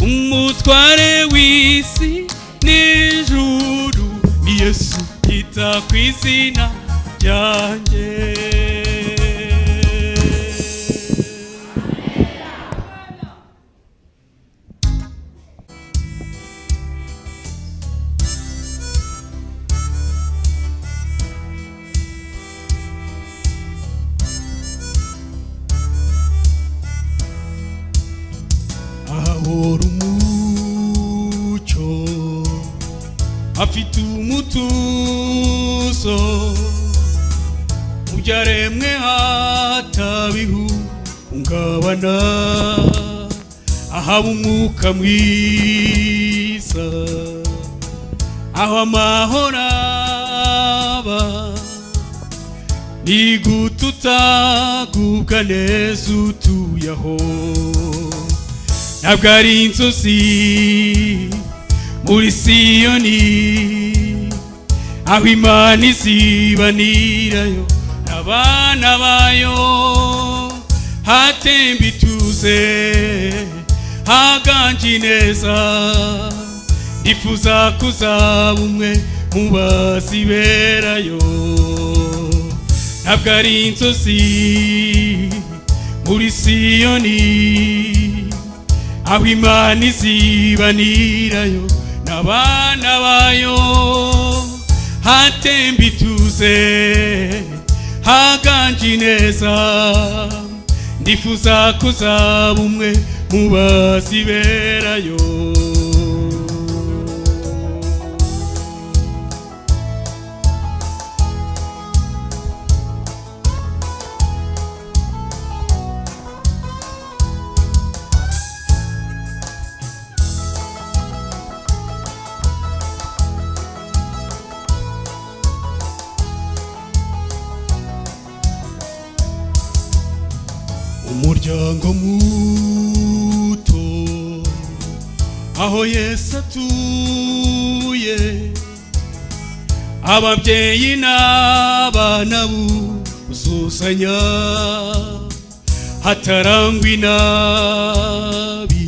umutware w'isi n'ijuru. Ni Yesu yita ku izina ryanjye. Ahora umucyo afite umutuzo, mu byaremwe hatabihungabana, ahaba umwuka mwiza, aho amahoro aba. Ni gute utagubwa neza utuye aho? Ntabwo ari inzozi muri Siyoni, aho Imana izibanirayo n'abana bayo hatemba ituze haganje neza ndifuza kuzaba umwe mu baziberayo ntabwo ari inzozi muri Siyoni aho Imana izibanirayo n'abana bayo hatemba ituze haganje neza ndifuza kuzaba umwe mu baziberayo umuryango muto aho Yesu atuye ababyeyi n'abana buzuzanya hatarangwa inabi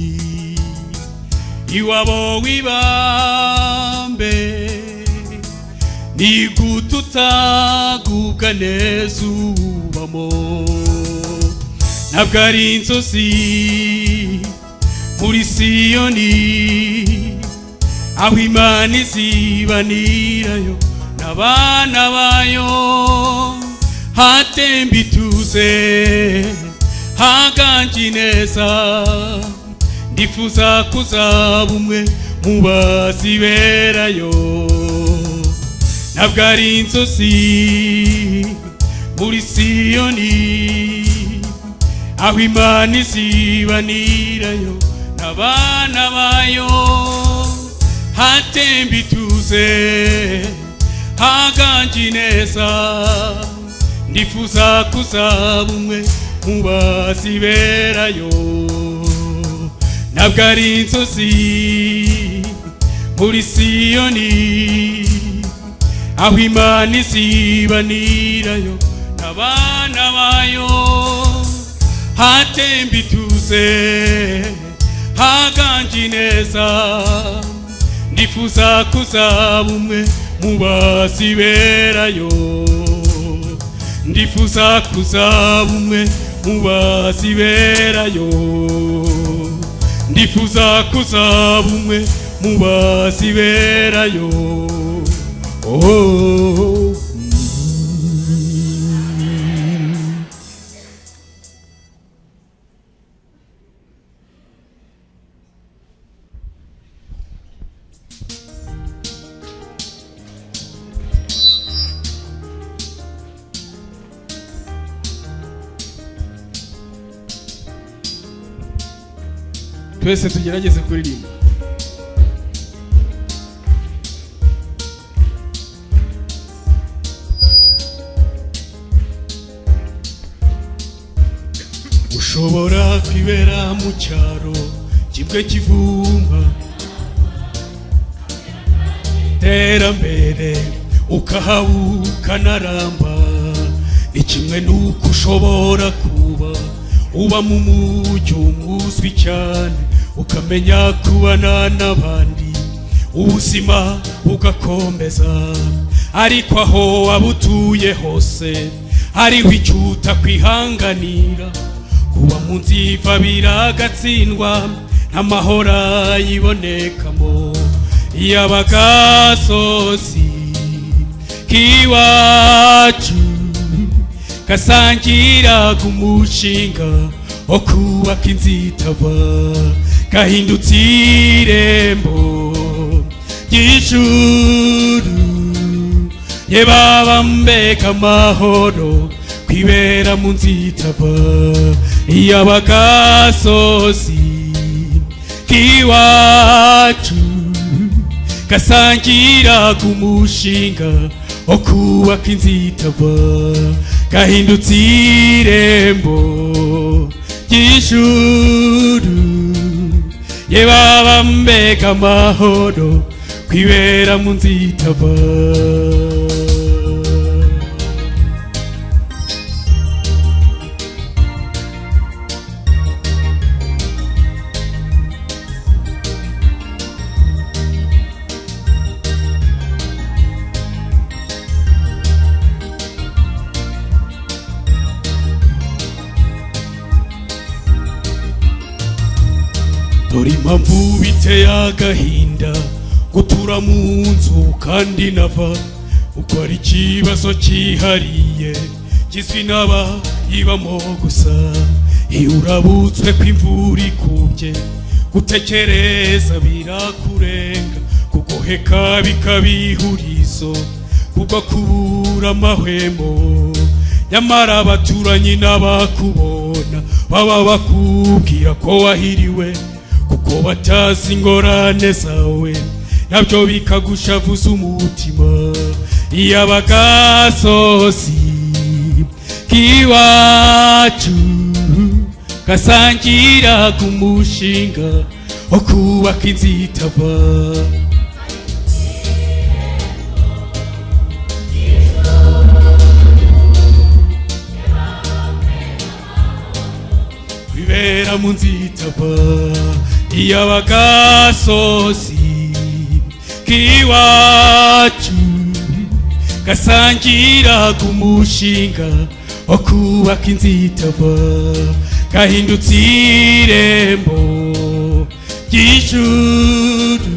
iwabo wibambe nigute utagubwa neza ubamo ntabwo ari inzozi muri Siyoni aho Imana izibanirayo n'abana bayo hatemba ituze haganje neza ndifuza kuzaba umwe mu baziberayo ntabwo ari inzozi muri Siyoni aho Imana izibanirayo n'abana bayo hatemba ituze haganje neza ndifuza kuzaba umwe mu baziberayo ntabwo ari inzozi muri Siyoni aho Imana izibanirayo n'abana bayo hatemba ituze haganje neza ndifuza kuzaba umwe mu baziberayo ndifuza kuzaba umwe mu baziberayo ndifuza kuzaba umwe mu baziberayo oh. twese tugerageze kuririmba ushobora kwibera mu cyaro kibwe kivumba terambere ukahabuka naramba ni kimwe nuko ushobora kuba uba mu mujyi umuzwi cyane ukamenya kubana n'abandi ubuzima bugakomeza ariko aho wabutuye hose hariho icyo utakwihanganira kuba mu nziva biragatsindwa n'amahoro yibonekamo y'abagasozi k'iwacu gasangiraga umushinga wo kubaka inzitava gahindutse irembo ry'ijuru ye baba mbega amahoro kwibera mu nzitava y'abagasozi k'iwacu gasangiraga umushinga wo kubaka inzitava gahindutse irembo ry'ijuru ye baba mbega amahoro kwibera mu nzitava dore impamvu biteye agahinda gutura mu nzu kandi nava uko ari ikibazo cyihariye kizwi n'abayibamo gusa. Iyo urabutswe ko imvura ikubye gutekereza birakurenga, kugoheka bikaba ihurizo kubwo kubura amahwemo. Nyamara abaturanyi n'abakubona baba bakubwira ko wahiriwe kuko batazi ingorane zawe, nabyo bikagushavuza umutima. Iyo abagasozi k'iwacu gasangira ku mushinga wo kubaka inzu itava, kwibera mu nzu itava. Iyo abagasozi k'iwacu gasangira ku mushinga wo kubaka inzu itava, gahindutse irembo ry'ijuru.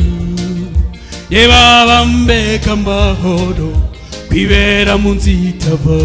Ye baba mbega amahoro kwibera mu nzu itava.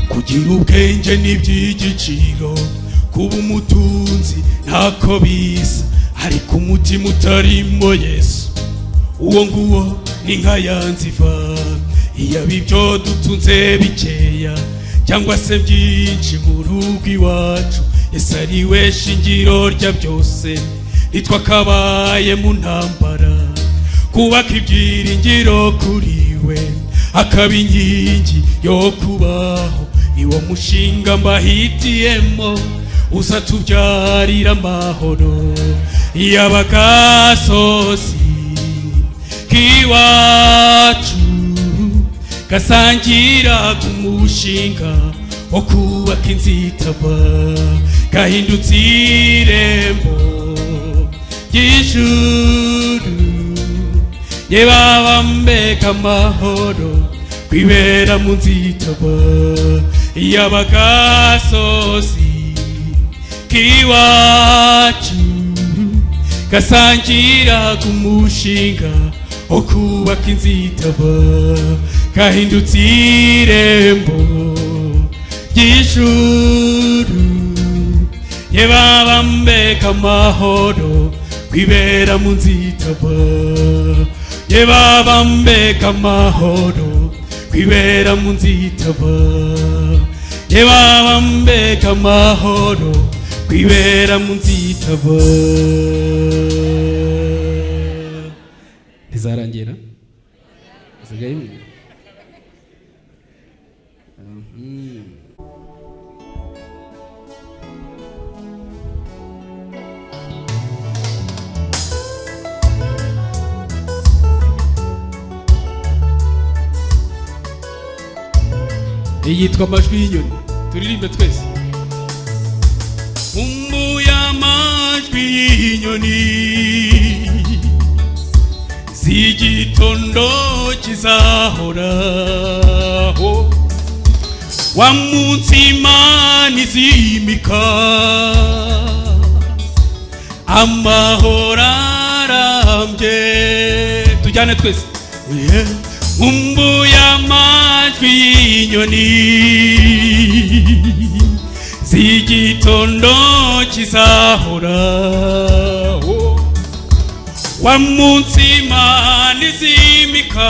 Kugira ubwenge n'iby'igiciro, kuba umutunzi ntako bisa, ariko umutima utarimo Yesu uwo nguwo ni nka yanziva. Iyo ibyo dutunze bikeya cyangwa se byinshi mu rugo iwacu, Yesu ari we shingiro rya byose, ntitwakabaye mu ntambara. Kubaka ibyiringiro kuri we akaba inkingi yo kubaho, iwo mushinga mbahitiyemo uzatubyarira amahoro. Iyo abagasozi k'iwacu gasangira ku mushinga wo kubaka inzu itava, gahindutse irembo ry'ijuru. Ye baba mbega amahoro kwibera mu nzu itava. Iyo abagasozi k'iwacu gasangira ku mushinga wo kubaka inzu itava, gahindutse irembo ry'ijuru. Ye baba mbega amahoro kwibera mu nzu itava. Ye baba mbega amahoro kwibera mu nzu itava. Ye baba mbega amahoro kwibera mu nzu itava. Ntizarangira zisigaye imwe. Yitwa amajwi y'inyoni, turirimbe twese. Umbuye amajwi y'inyoni z'igitondo kizahoraho, wa munsi Imana izimika amahoro arambye. Tujyane twese. Umbuye amajwi y'inyoni z'igitondo kizahoraho, wa munsi Imana izimika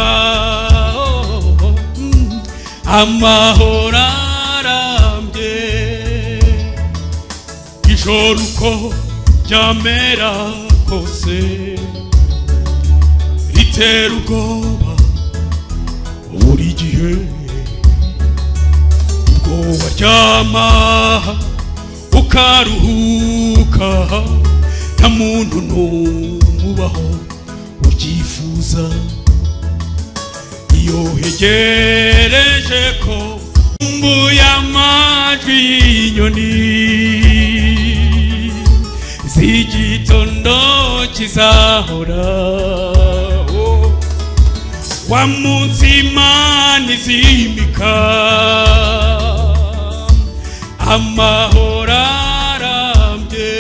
amahoro arambye. Ijoro uko ryamera kose ritera ubwoba buri gihe, ubwo waryama ukaruhuka nta muntu n'umubaho ubyifuza. iyo hegereje ko mbuye amajwi y'inyoni z'igitondo kizahora wa munsi Imana izimika amahoro arambye.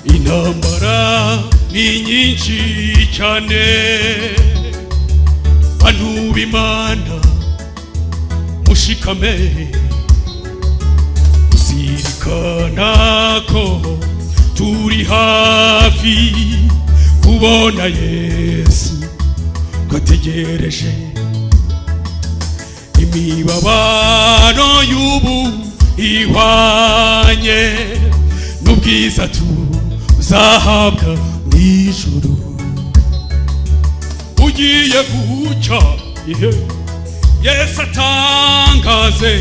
Intambara ni nyinshi cyane bantu b'Imana mushikame uzirikana ko turi hafi kubona Yesu gategereje imibabaro y'ubu ihwanye n'ubwiza tuzahabwa n'ijuru. Ugiye guca Yesu atangaze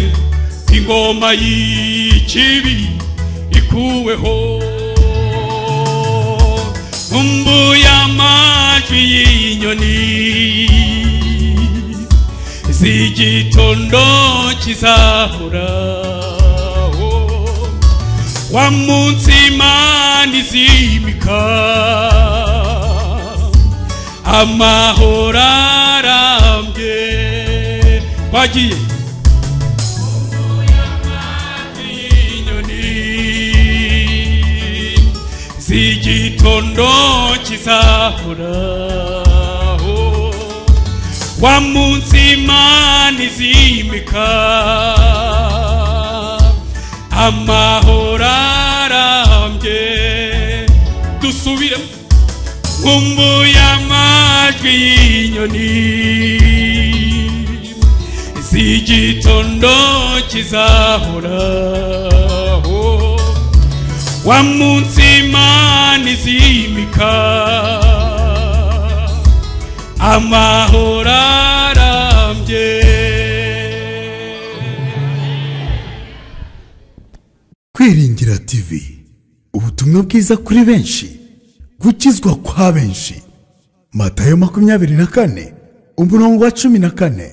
ingoma y'ikibi ikuweho. Mbuye amajwi y'inyoni z'igitondo kizahora wa munsi Imana izimika amahoro arambye. Wagiye inyoni z'igitondo kizahora wa munsi Imana izimika amahoro arambye. Dusubire mbuye amajwi y'inyoni z'igitondo kizahora wa munsi Imana izimika amahoro arambye. Kwiringira TV, ubutumwa bwiza kuri benshi, gukizwa kwa benshi. Matayo 24 umurongo wa 14.